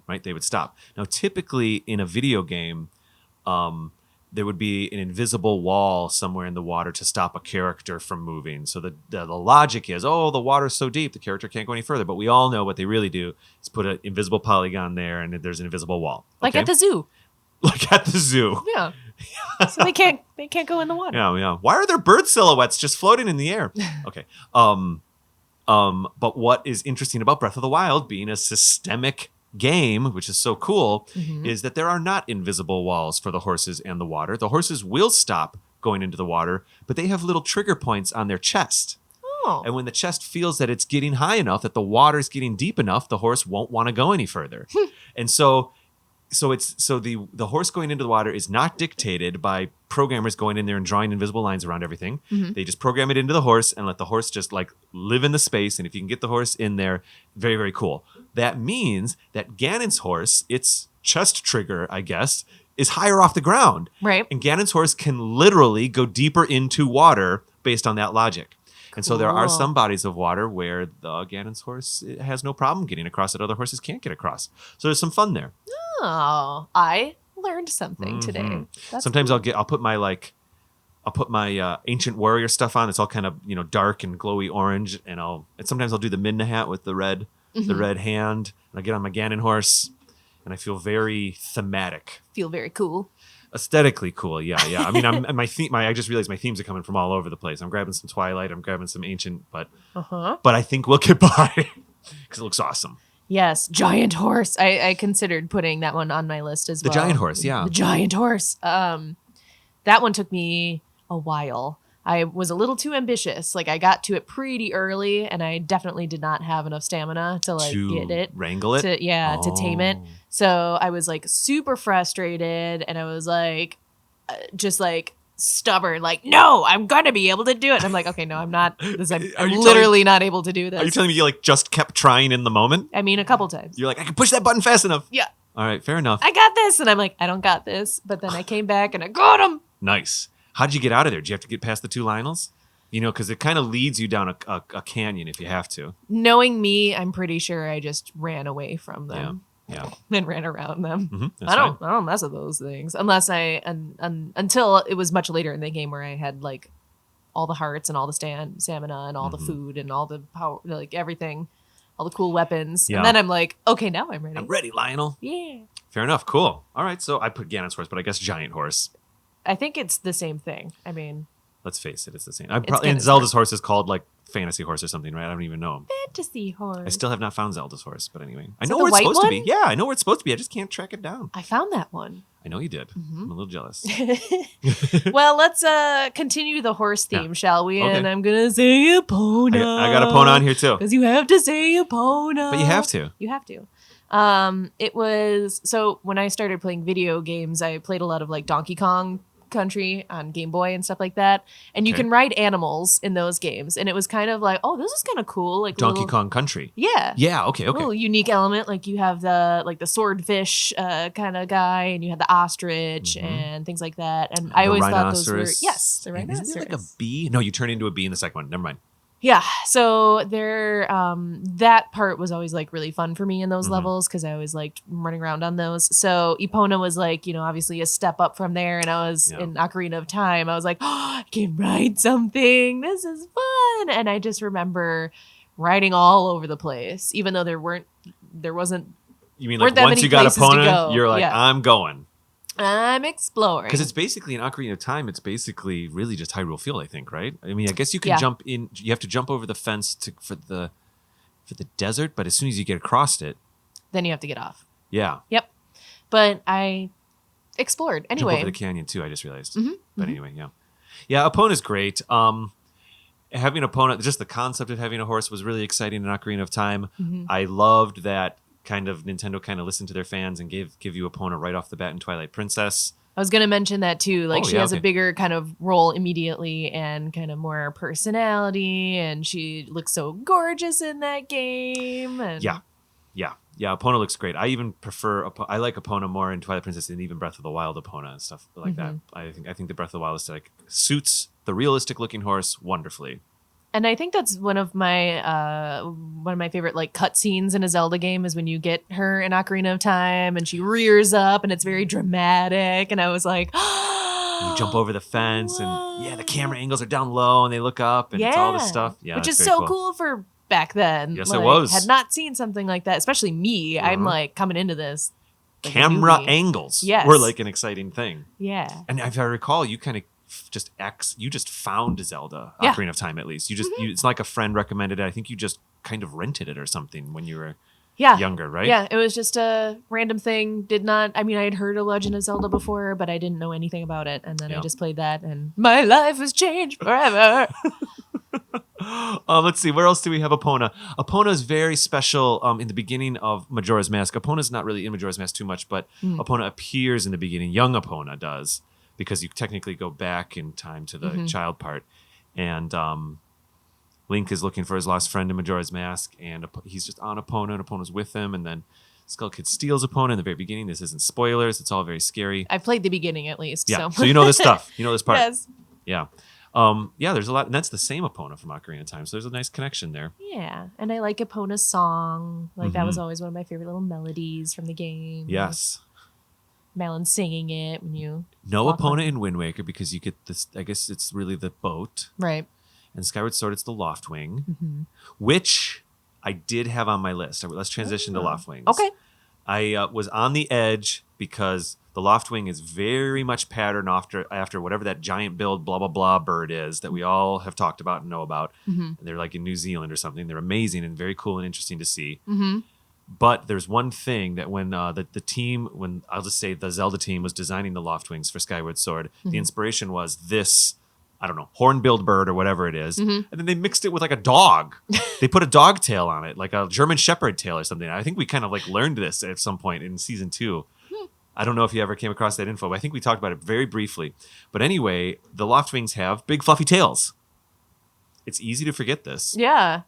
right? They would stop. Now, typically in a video game, there would be an invisible wall somewhere in the water to stop a character from moving. So the logic is, the water's so deep, the character can't go any further. But we all know what they really do is put an invisible polygon there, and there's an invisible wall. Like at the zoo. Like at the zoo. Yeah. So they can't go in the water. Yeah. Why are there bird silhouettes just floating in the air? Okay. But what is interesting about Breath of the Wild being a systemic game, which is so cool, is that there are not invisible walls for the horses and the water. The horses will stop going into the water, but they have little trigger points on their chest. Oh. And when the chest feels that it's getting high enough, that the water's getting deep enough, the horse won't want to go any further. And so the horse going into the water is not dictated by programmers going in there and drawing invisible lines around everything. They just program it into the horse and let the horse just like live in the space. And if you can get the horse in there, very, very cool. That means that Ganon's horse, its chest trigger, I guess, is higher off the ground. Right. And Ganon's horse can literally go deeper into water based on that logic. And so there are some bodies of water where the Ganon's horse has no problem getting across that other horses can't get across. So there's some fun there. Oh, I learned something today. Sometimes I'll put my ancient warrior stuff on. It's all kind of, dark and glowy orange. And sometimes I'll do the Midna hat with the red hand. And I get on my Ganon horse and I feel very thematic. Feel very cool. Aesthetically cool. Yeah. I mean, I just realized my themes are coming from all over the place. I'm grabbing some Twilight. I'm grabbing some ancient, but I think we'll get by because it looks awesome. Yes, giant horse. I considered putting that one on my list as well. The giant horse, yeah. The giant horse. That one took me a while. I was a little too ambitious. Like I got to it pretty early, and I definitely did not have enough stamina to get it, wrangle it, to tame it. So I was like super frustrated, and I was like, just like stubborn, like, no, I'm gonna be able to do it. And I'm like, okay, no, I'm not. I'm literally not able to do this. Are you telling me you just kept trying in the moment? I mean, a couple times. You're like, I can push that button fast enough. Yeah. All right, fair enough. I got this, and I'm like, I don't got this. But then I came back and I got him. Nice. How did you get out of there? Did you have to get past the 2 Lionels? Because it kind of leads you down a canyon if you have to. Knowing me, I'm pretty sure I just ran away from them. Yeah. And ran around them. Mm-hmm, I don't mess with those things unless until it was much later in the game where I had like all the hearts and all the stamina and all the food and all the power, like everything, all the cool weapons. Yeah. And then I'm like, okay, now I'm ready. I'm ready, Lionel. Yeah. Fair enough. Cool. All right. So I put Ganon's horse, but I guess giant horse. I think it's the same thing. I mean, let's face it, it's the same. Ganon's Zelda's horse is called like fantasy horse or something, right? I don't even know. Fantasy horse. I still have not found Zelda's horse, but anyway. I Is know it where the it's white supposed to one? be. Yeah, I know where it's supposed to be. I just can't track it down. I found that one. I know you did. I'm a little jealous. Well, let's continue the horse theme, shall we? Okay. And I'm going to say Epona. I got Epona on here too. Because you have to say Epona. But you have to. You have to. It was, so when I started playing video games, I played a lot of like Donkey Kong Country on Game Boy and stuff like that. And you can ride animals in those games. And it was kind of like, oh, this is kind of cool. Like Donkey Kong Country. Yeah. Yeah, okay. Little unique element. Like you have the swordfish kind of guy, and you have the ostrich and things like that. And I always thought those were, yes, the And rhinoceros. isn't there like a bee? No, you turn into a bee in the second one. Never mind. Yeah, so there, that part was always like really fun for me in those levels because I always liked running around on those. So Epona was like, obviously a step up from there, and I was in Ocarina of Time. I was like, oh, I can ride something. This is fun, and I just remember riding all over the place, even though there wasn't. You mean weren't like that once many you got places to Epona, go. you're like, Yeah. I'm going. I'm exploring. Because it's basically an Ocarina of Time. It's basically really just Hyrule Field, I think, right? I mean, I guess you can jump in. You have to jump over the fence for the desert, but as soon as you get across it, then you have to get off. yeah. Yep. But I explored anyway. Jump over the canyon too. I just realized. But anyway, yeah. Epona's great. Having Epona, just the concept of having a horse was really exciting in Ocarina of Time. I loved that kind of Nintendo kind of listened to their fans and give you Epona right off the bat in Twilight Princess. I was going to mention that too. Like she has okay. a bigger kind of role immediately and kind of more personality, and she looks so gorgeous in that game. And Yeah. Epona looks great. I even prefer. I like Epona more in Twilight Princess than even Breath of the Wild Epona and stuff like that. I think the Breath of the Wild aesthetic suits the realistic looking horse wonderfully. And I think that's one of my favorite like cutscenes in a Zelda game is when you get her in Ocarina of Time and she rears up and it's very dramatic. And I was like, you jump over the fence and the camera angles are down low and they look up and it's all this stuff. Yeah, which it's is very so cool for back then. Yes, like, it was. Had not seen something like that, especially me. I'm like coming into this. Like, camera angles were like an exciting thing. Yeah. And if I recall, you kind of just found Zelda Ocarina of Time, at least you just it's like a friend recommended it. I think you just kind of rented it or something when you were younger, right? Yeah, it was just a random thing. I had heard of Legend of Zelda before, but I didn't know anything about it, and then I just played that and my life was changed forever. Let's see, where else do we have Epona? Epona is very special in the beginning of Majora's Mask. Epona's not really in Majora's Mask too much, but Epona appears in the beginning. Young Epona does, because you technically go back in time to the child part. And Link is looking for his lost friend in Majora's Mask, and he's just on Epona, and Epona's with him, and then Skull Kid steals Epona in the very beginning. This isn't spoilers. It's all very scary. I played the beginning at least. Yeah, So you know this stuff. You know this part. Yes. Yeah. There's a lot, and that's the same Epona from Ocarina of Time, so there's a nice connection there. Yeah, and I like Epona's song. Like that was always one of my favorite little melodies from the game. Yes. Malon singing it when you No walk Epona on. in Wind Waker because you get this. I guess it's really the boat. Right. And Skyward Sword, it's the Loftwing, which I did have on my list. Let's transition to Loftwings. Okay. I was on the edge because the Loftwing is very much patterned after whatever that giant billed blah, blah, blah bird is that we all have talked about and know about. And they're like in New Zealand or something. They're amazing and very cool and interesting to see. But there's one thing that when the team, when I'll just say the Zelda team was designing the Loftwings for Skyward Sword, the inspiration was this, I don't know, horn-billed bird or whatever it is. And then they mixed it with like a dog. They put a dog tail on it, like a German Shepherd tail or something. I think we kind of like learned this at some point in season 2. I don't know if you ever came across that info, but I think we talked about it very briefly. But anyway, the Loftwings have big fluffy tails. It's easy to forget this. Yeah.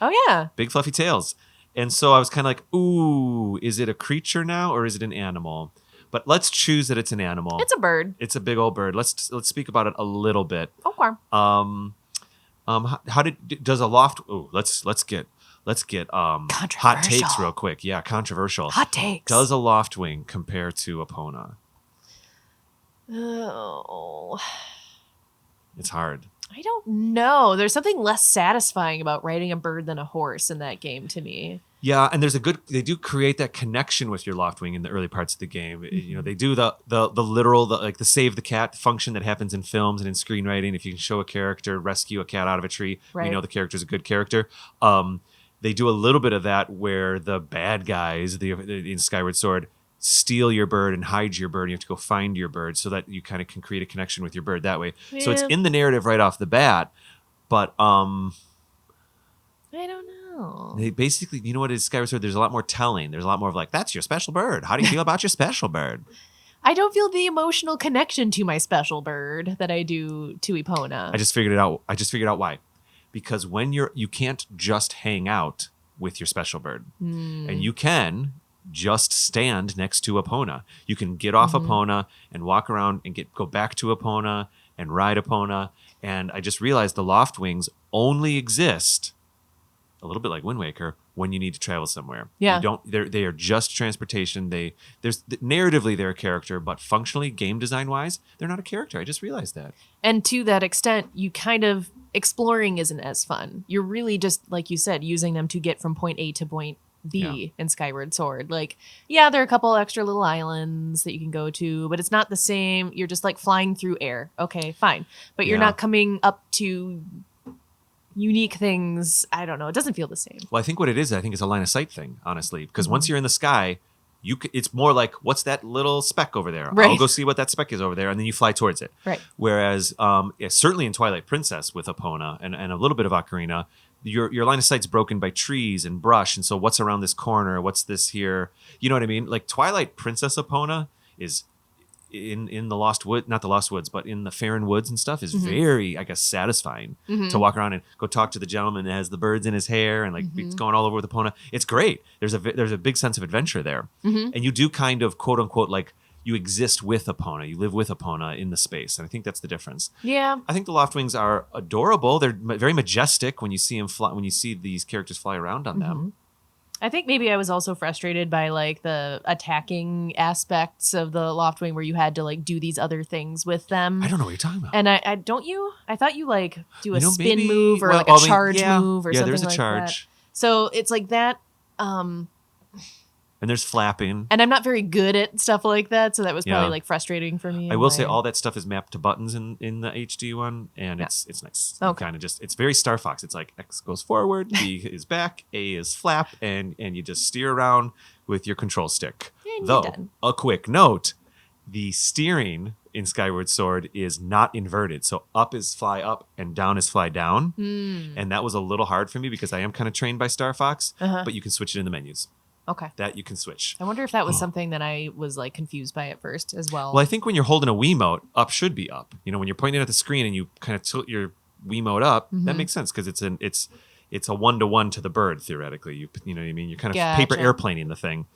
Oh yeah. Big fluffy tails. And so I was kind of like, ooh, is it a creature now or is it an animal? But let's choose that it's an animal. It's a bird. It's a big old bird. Let's speak about it a little bit. Okay. How does a loft? Oh, let's get hot takes real quick. Yeah, controversial. Hot takes. Does a Loftwing compare to Epona? Oh. It's hard. I don't know. There's something less satisfying about riding a bird than a horse in that game to me. Yeah, and they do create that connection with your Loftwing in the early parts of the game. You know, they do the literal, like the save the cat function that happens in films and in screenwriting. If you can show a character rescue a cat out of a tree, we know the character's a good character. They do a little bit of that where the bad guys in Skyward Sword steal your bird and hide your bird. You have to go find your bird so that you kind of can create a connection with your bird that way. Yeah. So it's in the narrative right off the bat, but I don't know. They basically, you know what is Skyward Sword? There's a lot more telling. There's a lot more of like, that's your special bird. How do you feel about your special bird? I don't feel the emotional connection to my special bird that I do to Epona. I just figured it out why. Because when you can't just hang out with your special bird. And you can just stand next to Epona. You can get off Epona and walk around and go back to Epona and ride Epona. And I just realized the Loftwings only exist, a little bit like Wind Waker, when you need to travel somewhere. Yeah. They are just transportation. Narratively they're a character, but functionally, game design wise, they're not a character. I just realized that. And to that extent, you kind of exploring isn't as fun. You're really just, like you said, using them to get from point A to point B in Skyward Sword. Like, yeah, there are a couple extra little islands that you can go to, but it's not the same. You're just like flying through air. Okay, fine. But you're not coming up to unique things. I don't know. It doesn't feel the same. Well, I think what it is, it's a line of sight thing, honestly. Because once you're in the sky, it's more like, what's that little speck over there? Right. I'll go see what that speck is over there, and then you fly towards it. Right. Whereas, certainly in Twilight Princess with Epona and a little bit of Ocarina, your line of sight's broken by trees and brush, and so what's around this corner? What's this here? You know what I mean? Like Twilight Princess Epona is in the Lost Wood, not the Lost Woods, but in the Faron Woods and stuff is very, I guess, satisfying to walk around and go talk to the gentleman that has the birds in his hair and like it's going all over with Epona. It's great. There's a big sense of adventure there, and you do kind of quote unquote like you exist with Epona, you live with Epona in the space, and I think that's the difference. Yeah, I think the Loftwings are adorable. They're very majestic when you see them fly, when you see these characters fly around on them. I think maybe I was also frustrated by like the attacking aspects of the Loftwing where you had to like do these other things with them. I don't know what you're talking about. And I don't you? I thought you like do a spin maybe, move or like a charge move or something like that. Yeah, there's a charge. So it's like that. And there's flapping. And I'm not very good at stuff like that, so that was probably like frustrating for me. I will say all that stuff is mapped to buttons in the HD one, and it's nice. Okay. Kind of just, it's very Star Fox. It's like X goes forward, B is back, A is flap, and you just steer around with your control stick. And Though, you're done. A quick note, the steering in Skyward Sword is not inverted. So up is fly up and down is fly down. And that was a little hard for me because I am kind of trained by Star Fox, but you can switch it in the menus. Okay. That you can switch. I wonder if that was something that I was like confused by at first as well. Well, I think when you're holding a Wiimote, up should be up. You know, when you're pointing at the screen and you kind of tilt your Wiimote up, that makes sense because it's a 1-to-1 to the bird theoretically. You know what I mean? You're kind of paper airplaning the thing.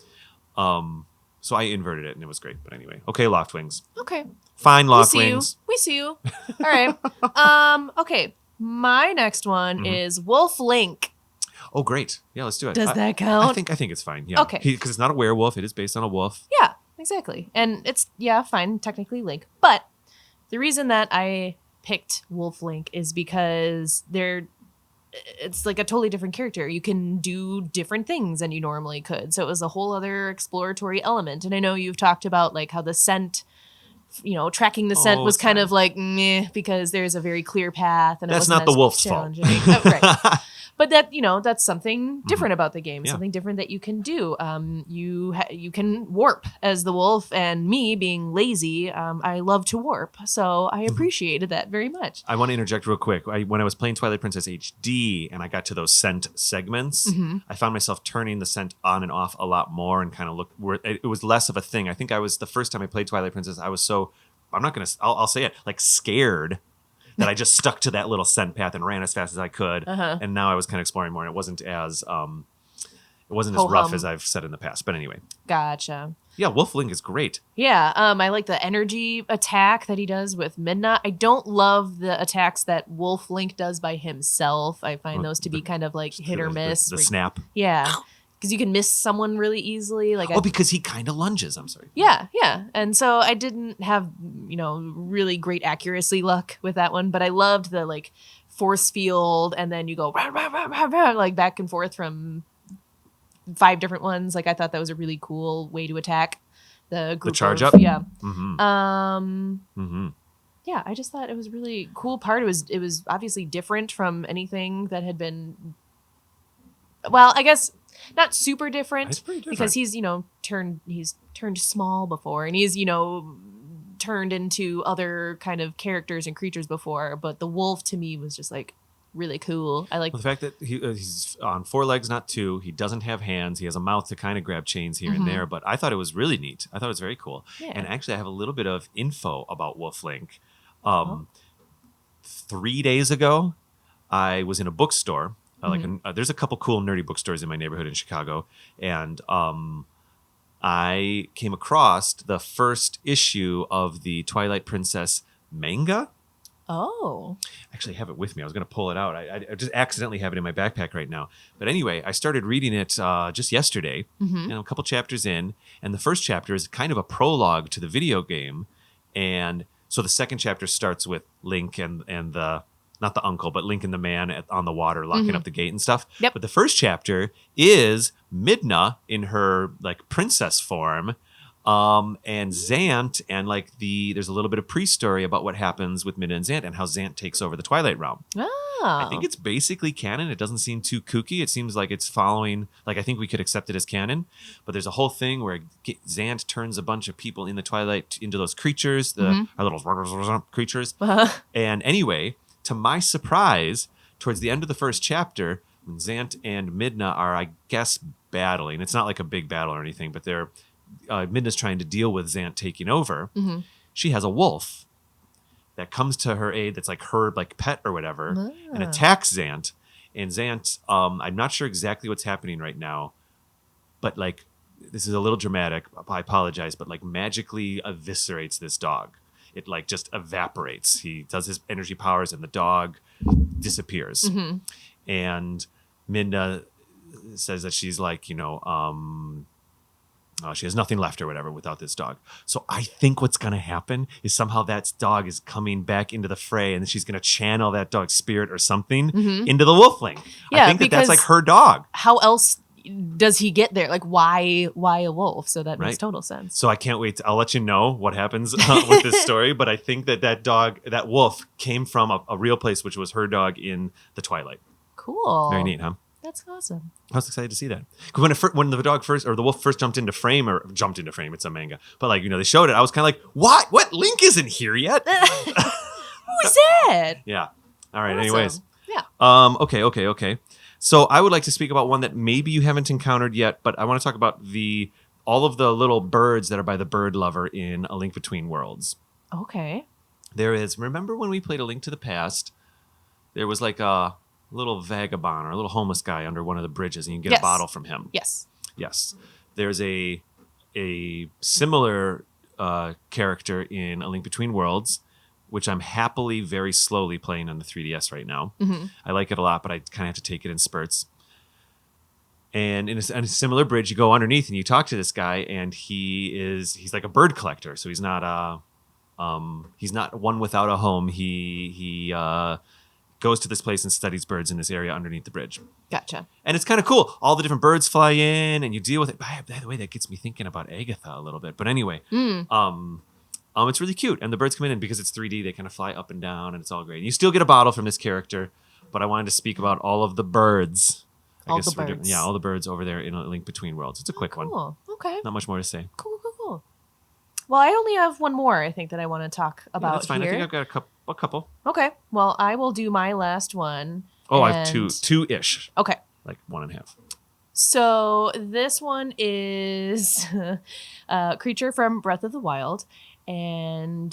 So I inverted it and it was great. But anyway, okay, Loftwings. Okay. Fine, Loftwings. We see you. All right. Okay. My next one is Wolf Link. Oh, great. Yeah, let's do it. Does that count? I think it's fine. Yeah. Okay. Because it's not a werewolf. It is based on a wolf. Yeah, exactly. And it's, fine, technically Link. But the reason that I picked Wolf Link is because it's like a totally different character. You can do different things than you normally could. So it was a whole other exploratory element. And I know you've talked about like how the scent, tracking the scent was kind of like meh, because there's a very clear path. And that's not the wolf's fault. Right. But that, that's something different about the game, something different that you can do. You can warp as the wolf, and me being lazy, I love to warp. So I appreciated that very much. I want to interject real quick. When I was playing Twilight Princess HD and I got to those scent segments, I found myself turning the scent on and off a lot more and kind of it was less of a thing. I think the first time I played Twilight Princess, I was so, I'll say it, like scared that I just stuck to that little scent path and ran as fast as I could. And now I was kind of exploring more, and it wasn't as rough as I've said in the past. But anyway. Gotcha. Yeah, Wolf Link is great. Yeah, I like the energy attack that he does with Midna. I don't love the attacks that Wolf Link does by himself. I find those to be kind of like hit or miss. The snap. Yeah. Because you can miss someone really easily. Because he kind of lunges. I'm sorry. Yeah. And so I didn't have, really great accuracy luck with that one. But I loved the like force field, and then you go rah, rah, rah, rah, rah, like back and forth from 5 different ones. Like I thought that was a really cool way to attack the group. The charge of, up? Yeah. Mm-hmm. Yeah, I just thought it was a really cool part. It was obviously different from anything that had been. Well, I guess not super different, It's pretty different. because he's turned small before, and he's turned into other kind of characters and creatures before. But the wolf to me was just like really cool. I like the fact that he's on 4 legs, not 2. He doesn't have hands. He has a mouth to kind of grab chains here and there. But I thought it was really neat. I thought it was very cool. Yeah. And actually, I have a little bit of info about Wolflink. 3 days ago, I was in a bookstore. There's a couple cool nerdy bookstores in my neighborhood in Chicago, and I came across the first issue of the Twilight Princess manga. Oh. Actually, I have it with me. I was going to pull it out. I just accidentally have it in my backpack right now. But anyway, I started reading it just yesterday, a couple chapters in. And the first chapter is kind of a prologue to the video game. And so the second chapter starts with Link and the, not the uncle, but Link and the man on the water locking up the gate and stuff. Yep. But the first chapter is Midna in her like princess form. And Zant, and there's a little bit of pre-story about what happens with Midna and Zant and how Zant takes over the Twilight Realm. Oh. I think it's basically canon. It doesn't seem too kooky. It seems like it's following, I think we could accept it as canon, but there's a whole thing where Zant turns a bunch of people in the Twilight into those creatures, our little creatures. And anyway, to my surprise, towards the end of the first chapter, when Zant and Midna are, I guess, battling, it's not like a big battle or anything, but they're Midna's trying to deal with Zant taking over. She has a wolf that comes to her aid that's like her pet or whatever and attacks Zant. And Zant, I'm not sure exactly what's happening right now, but this is a little dramatic. I apologize, but magically eviscerates this dog. It just evaporates. He does his energy powers and the dog disappears. And Midna says that she's she has nothing left or whatever without this dog. So I think what's going to happen is somehow that dog is coming back into the fray, and then she's going to channel that dog's spirit or something into the Wolfling. Yeah, I think that's her dog. How else does he get there? Why a wolf? So that makes total sense. So I can't wait. I'll let you know what happens with this story. But I think that wolf came from a real place, which was her dog in the Twilight. Cool. Very neat, huh? That's awesome. I was excited to see that. Because when the wolf first jumped into frame, it's a manga. But they showed it, I was kind of like, what? What? Link isn't here yet? Who is that? Yeah. All right. Awesome. Anyways. Yeah. Okay. So I would like to speak about one that maybe you haven't encountered yet, but I want to talk about all of the little birds that are by the bird lover in A Link Between Worlds. Okay. There is. Remember when we played A Link to the Past? There was a little vagabond or a little homeless guy under one of the bridges, and you can get a bottle from him. Yes. There's a similar character in A Link Between Worlds, which I'm happily very slowly playing on the 3DS right now. I like it a lot, but I kind of have to take it in spurts. And in a similar bridge, you go underneath and you talk to this guy, and he's like a bird collector. So he's not one without a home. He goes to this place and studies birds in this area underneath the bridge. Gotcha. And it's kind of cool. All the different birds fly in and you deal with it. By the way, that gets me thinking about Agatha a little bit. But anyway, it's really cute. And the birds come in, and because it's 3D, they kind of fly up and down, and it's all great. And you still get a bottle from this character, but I wanted to speak about all of the birds. All the birds. All the birds over there in A Link Between Worlds. It's a quick one. Cool. Okay. Not much more to say. Cool. Well, I only have one more, I think, that I want to talk about that's fine. here. I think I've got a couple. Okay. Well, I will do my last one. Oh, I have two-ish. Okay. 1.5. So this one is a creature from Breath of the Wild, and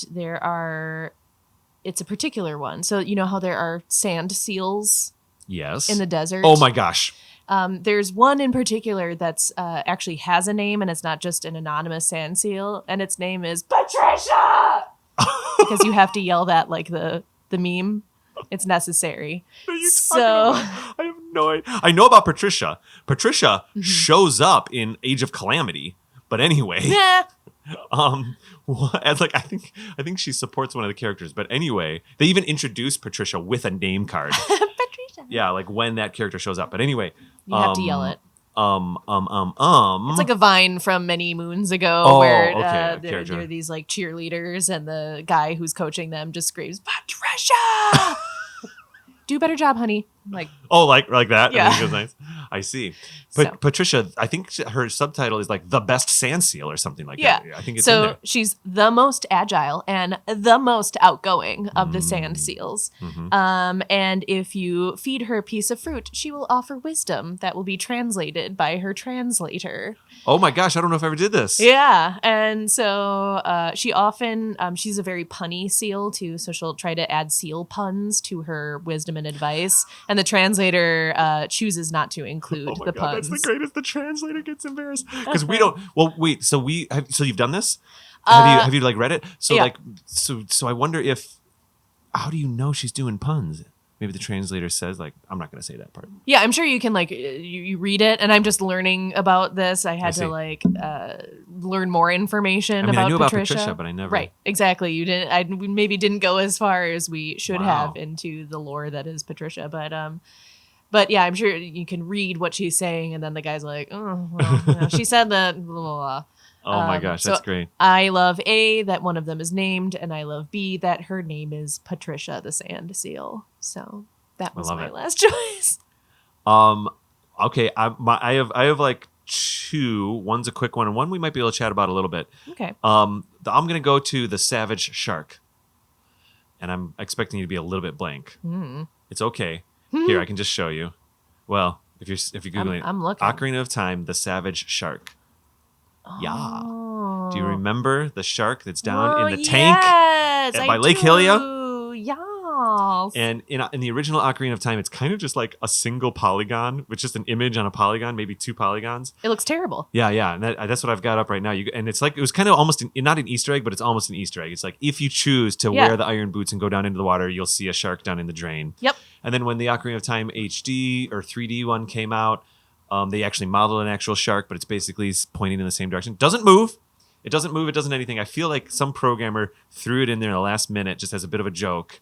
it's a particular one. So you know how there are sand seals Yes. in the desert? Oh my gosh. There's one in particular that's actually has a name, and it's not just an anonymous sand seal, and its name is Patricia! Because you have to yell that like the meme. It's necessary. What are you talking about? I have no idea. I know about Patricia. Patricia shows up in Age of Calamity. But anyway. Yeah. I think she supports one of the characters. But anyway, they even introduced Patricia with a name card. Patricia. Yeah, when that character shows up. But anyway. You have to yell it. It's like a Vine from many moons ago Oh, where okay, there are these like cheerleaders, and the guy who's coaching them just screams, "Patricia, do a better job, honey!" Like, like that. Yeah. And then it goes nice. I see. But So. Patricia, I think her subtitle is like the best sand seal or something like yeah. that. I think it's in So there. she's the most agile and the most outgoing of the sand seals. And if you feed her a piece of fruit, she will offer wisdom that will be translated by her translator. Oh my gosh, I don't know if I ever did this. Yeah, and so she often she's a very punny seal too, so she'll try to add seal puns to her wisdom and advice, and the translator chooses not to include Oh my the God, puns. that's the greatest. The translator gets embarrassed because we don't. Well, wait. So you've done this? Have you like read it? So yeah. like so I wonder if how do you know she's doing puns? Maybe the translator says like I'm not going to say that part. Yeah, I'm sure you can like you read it, and I'm just learning about this. I had to like learn more information about I knew Patricia. about Patricia, but I never. Right, exactly. You didn't. We maybe didn't go as far as we should Wow. have into the lore that is Patricia, but yeah, I'm sure you can read what she's saying, and then the guy's like, "Oh, well, you know, she said that." Blah, blah, blah. Oh my gosh, that's great. I love A, that one of them is named, and I love B, that her name is Patricia the Sand Seal. So that was my last choice. Okay, I have like two. One's a quick one, and one we might be able to chat about a little bit. Okay. I'm gonna go to the Savage Shark, and I'm expecting you to be a little bit blank. It's okay. Here, I can just show you. Well, if you're googling, I'm looking. Ocarina of Time, the Savage Shark. Yeah. Oh. Do you remember the shark that's down Oh, in the tank by Lake Hylia? Yes. And in the original Ocarina of Time, it's kind of just like a single polygon, with just an image on a polygon, maybe two polygons. It looks terrible. Yeah, and that's what I've got up right now. And it's like it was kind of almost not an Easter egg, but it's almost an Easter egg. It's like if you choose to wear the iron boots and go down into the water, you'll see a shark down in the drain. Yep. And then when the Ocarina of Time HD or 3D one came out, they actually modeled an actual shark, but it's basically pointing in the same direction. Doesn't move. It doesn't move. It doesn't anything. I feel like some programmer threw it in there in the last minute just as a bit of a joke.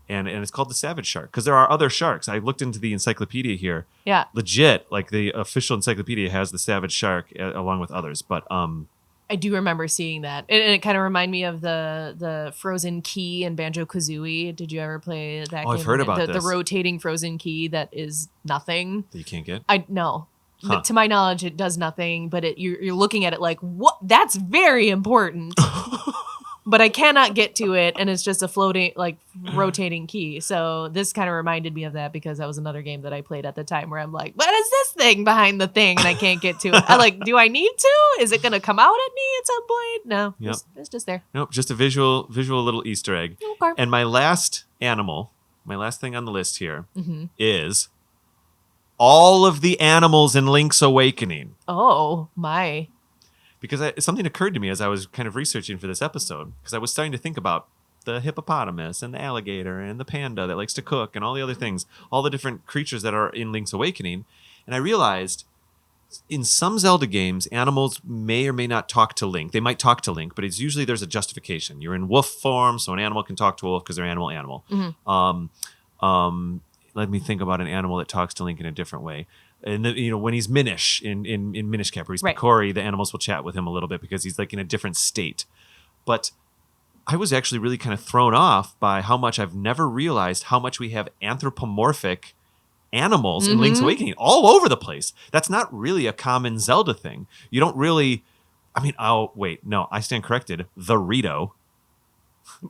And it's called the Savage Shark because there are other sharks. I looked into the encyclopedia here. Yeah. Legit, like the official encyclopedia has the Savage Shark along with others. But I do remember seeing that. And it kind of reminded me of the frozen key in Banjo-Kazooie. Did you ever play that game? I've heard about the this. rotating frozen key that is nothing. that you can't get? No. Huh. To my knowledge, it does nothing, but you're looking at it like, what? That's very important. But I cannot get to it, and it's just a floating, like, rotating key. So this kind of reminded me of that because that was another game that I played at the time where I'm like, what is this thing behind the thing? And I can't get to it. I'm like, do I need to? Is it going to come out at me at some point? No, Yep. it's just there. Nope, just a visual little Easter egg. Okay. And my last animal, my last thing on the list here is all of the animals in Link's Awakening. Oh, my. Because something occurred to me as I was kind of researching for this episode, because I was starting to think about the hippopotamus and the alligator and the panda that likes to cook and all the other things, all the different creatures that are in Link's Awakening. And I realized in some Zelda games, animals may or may not talk to Link. They might talk to Link, but it's usually there's a justification. You're in wolf form, so an animal can talk to a wolf because they're animal. Let me think about an animal that talks to Link in a different way. And when he's Minish in Minish Cap, or he's Picori, the animals will chat with him a little bit because he's like in a different state. But I was actually really kind of thrown off by how much I've never realized how much we have anthropomorphic animals in Link's Awakening all over the place. That's not really a common Zelda thing. You don't really. I mean, I stand corrected. The Rito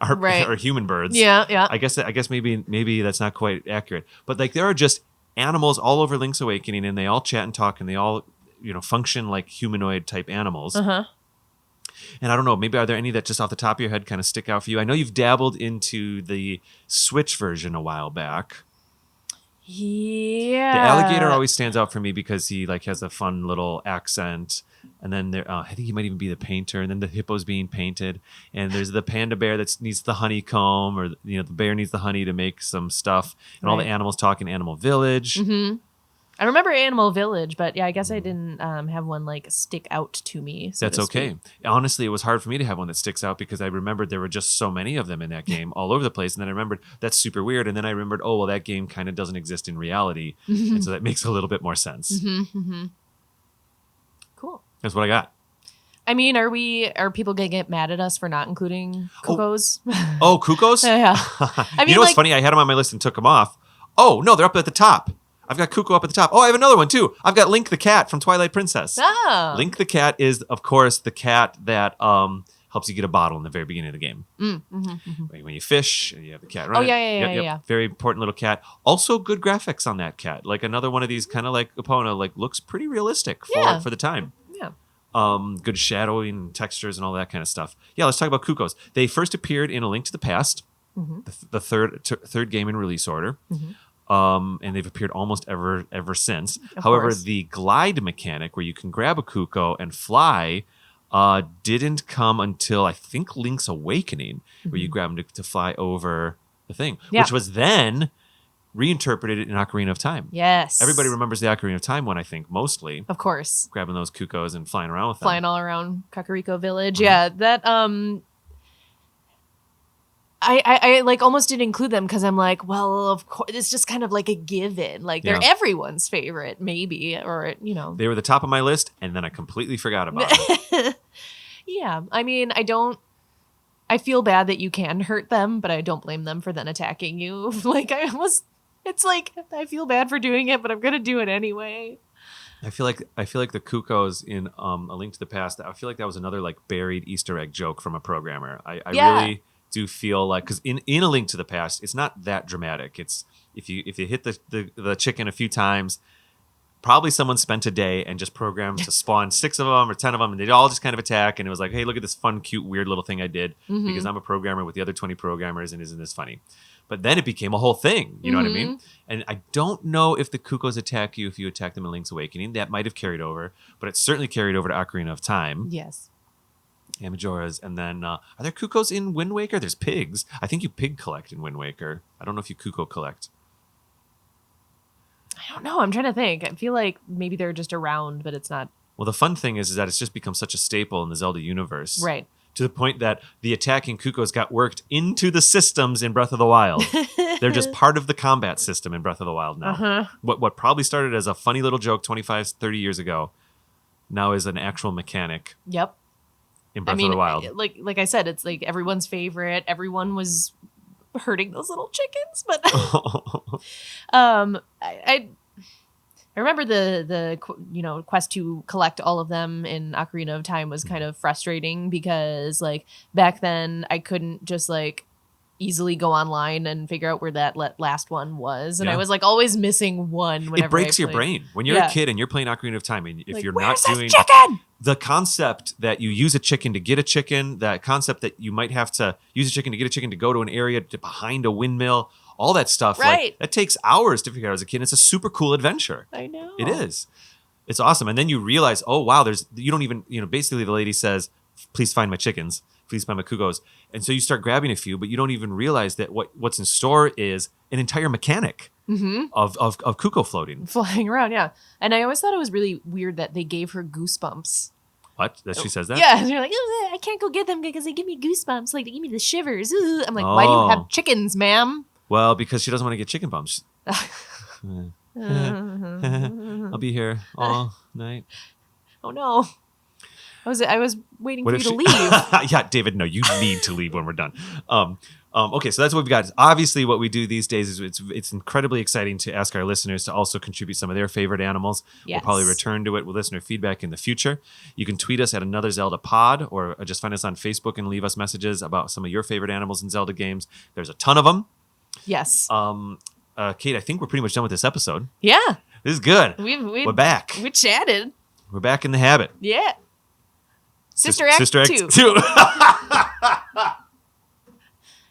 are human birds. Yeah. I guess maybe that's not quite accurate. But like there are just animals all over Link's Awakening, and they all chat and talk, and they all function like humanoid type animals. And I don't know, maybe are there any that just off the top of your head kind of stick out for you? I know you've dabbled into the Switch version a while back. Yeah. The alligator always stands out for me because he like has a fun little accent. And then I think he might even be the painter. And then the hippo's being painted. And there's the panda bear that needs the honeycomb, or the bear needs the honey to make some stuff. And all the animals talk in Animal Village. I remember Animal Village, but yeah, I guess I didn't have one like stick out to me. That's okay. Honestly, it was hard for me to have one that sticks out because I remembered there were just so many of them in that game all over the place. And then I remembered that's super weird. And then I remembered, that game kind of doesn't exist in reality. And so that makes a little bit more sense. That's what I got. I mean, are people gonna get mad at us for not including Cuckoos? Oh, Cuckoos? Yeah. I mean, you know what's funny? I had them on my list and took them off. Oh, no, they're up at the top. I've got Cuckoo up at the top. Oh, I have another one, too. I've got Link the Cat from Twilight Princess. Oh. Link the Cat is, of course, the cat that helps you get a bottle in the very beginning of the game. When you fish, you have the cat running. Yeah. Very important little cat. Also, good graphics on that cat. Like another one of these kind of like Epona, like looks pretty realistic for the time. Yeah. Good shadowing, textures, and all that kind of stuff. Yeah, let's talk about Cuckoos. They first appeared in A Link to the Past, the third game in release order. And they've appeared almost ever since. However, the glide mechanic where you can grab a Cuckoo and fly didn't come until I think Link's Awakening, where you grab him to fly over the thing, which was then reinterpreted in Ocarina of Time. Yes. Everybody remembers the Ocarina of Time one, I think, mostly. Of course. Grabbing those Cuckoos and flying around with them. Flying all around Kakariko Village. Yeah, that I like almost didn't include them because I'm like, well, of course, it's just kind of like a given. Like they're everyone's favorite, maybe, or They were the top of my list, and then I completely forgot about them. Yeah, I mean, I feel bad that you can hurt them, but I don't blame them for then attacking you. It's like I feel bad for doing it, but I'm gonna do it anyway. I feel like the Cuckoos in A Link to the Past. I feel like that was another like buried Easter egg joke from a programmer. I really do feel like, because in A Link to the Past, it's not that dramatic. It's if you hit the chicken a few times, probably someone spent a day and just programmed to spawn 6 of them or 10 of them, and they'd all just kind of attack. And it was like, hey, look at this fun, cute, weird little thing I did because I'm a programmer with the other 20 programmers, and isn't this funny? But then it became a whole thing. You know what I mean? And I don't know if the Cuckoos attack you if you attack them in Link's Awakening. That might have carried over, but it certainly carried over to Ocarina of Time. Yes. And Majora's. And then, are there Cuckoos in Wind Waker? There's pigs. I think you pig collect in Wind Waker. I don't know if you Cuckoo collect. I don't know. I'm trying to think. I feel like maybe they're just around, but it's not. Well, the fun thing is that it's just become such a staple in the Zelda universe. Right. To the point that the attacking Cuckoos got worked into the systems in Breath of the Wild. They're just part of the combat system in Breath of the Wild now. What probably started as a funny little joke 25, 30 years ago now is an actual mechanic. Yep. In Breath of the Wild. Like I said, it's like everyone's favorite. Everyone was hurting those little chickens, but I remember the quest to collect all of them in Ocarina of Time was kind of frustrating because like back then I couldn't just like easily go online and figure out where that last one was, and I was like always missing one. Whenever it breaks your brain when you're a kid and you're playing Ocarina of Time, and if like, you're not doing chicken? The concept that you use a chicken to get a chicken, that concept that you might have to use a chicken to get a chicken to go to an area behind a windmill, all that stuff, right? Like, that takes hours to figure out as a kid. It's a super cool adventure. I know it is. It's awesome, and then you realize, oh wow, you don't even basically the lady says, "Please find my chickens." Please find my Cuckoos. And so you start grabbing a few, but you don't even realize that what's in store is an entire mechanic of Cuckoo floating. Flying around, yeah. And I always thought it was really weird that they gave her goosebumps. What? That she says that? Yeah. And you're like, I can't go get them because they give me goosebumps. Like, they give me the shivers. Ooh. I'm like, why do you have chickens, ma'am? Well, because she doesn't want to get chicken bumps. I'll be here all night. Oh, no. I was waiting for you to leave. Yeah, David, no, you need to leave when we're done. Okay, so that's what we've got. Obviously, what we do these days is it's incredibly exciting to ask our listeners to also contribute some of their favorite animals. Yes. We'll probably return to it with listener feedback in the future. You can tweet us at Another Zelda Pod, or just find us on Facebook and leave us messages about some of your favorite animals in Zelda games. There's a ton of them. Yes. Kate, I think we're pretty much done with this episode. Yeah. This is good. We're back. We chatted. We're back in the habit. Yeah. Sister Act 2.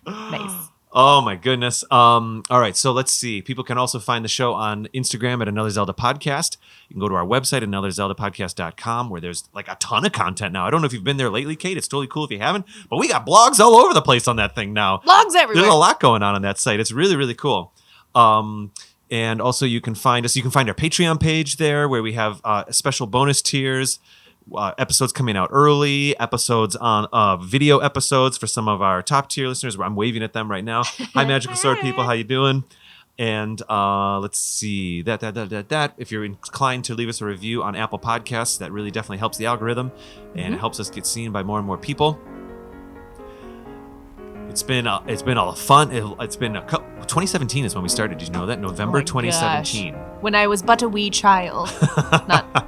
Nice. Oh my goodness. All right, so let's see. People can also find the show on Instagram at Another Zelda Podcast. You can go to our website, anotherzeldapodcast.com, where there's like a ton of content now. I don't know if you've been there lately, Kate. It's totally cool if you haven't, but we got blogs all over the place on that thing now. Blogs everywhere. There's a lot going on that site. It's really, really cool. And also you can find us. You can find our Patreon page there, where we have special bonus tiers. Episodes coming out early, episodes on video episodes for some of our top tier listeners, where I'm waving at them right now. Hi, Magical Sword people. How you doing? And let's see that if you're inclined to leave us a review on Apple Podcasts, that really definitely helps the algorithm and it helps us get seen by more and more people. It's been a fun. It's been 2017 is when we started. Did you know that? November 2017. Gosh. When I was but a wee child.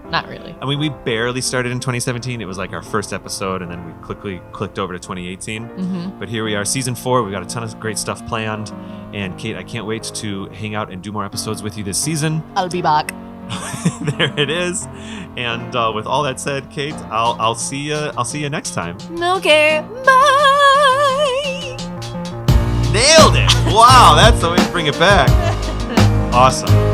Not really. I mean, we barely started in 2017. It was like our first episode, and then we quickly clicked over to 2018. But here we are, season 4. We've got a ton of great stuff planned. And Kate, I can't wait to hang out and do more episodes with you this season. I'll be back. There it is. And with all that said, Kate, I'll see you next time. Okay, bye. Nailed it! Wow, that's the way to bring it back. Awesome.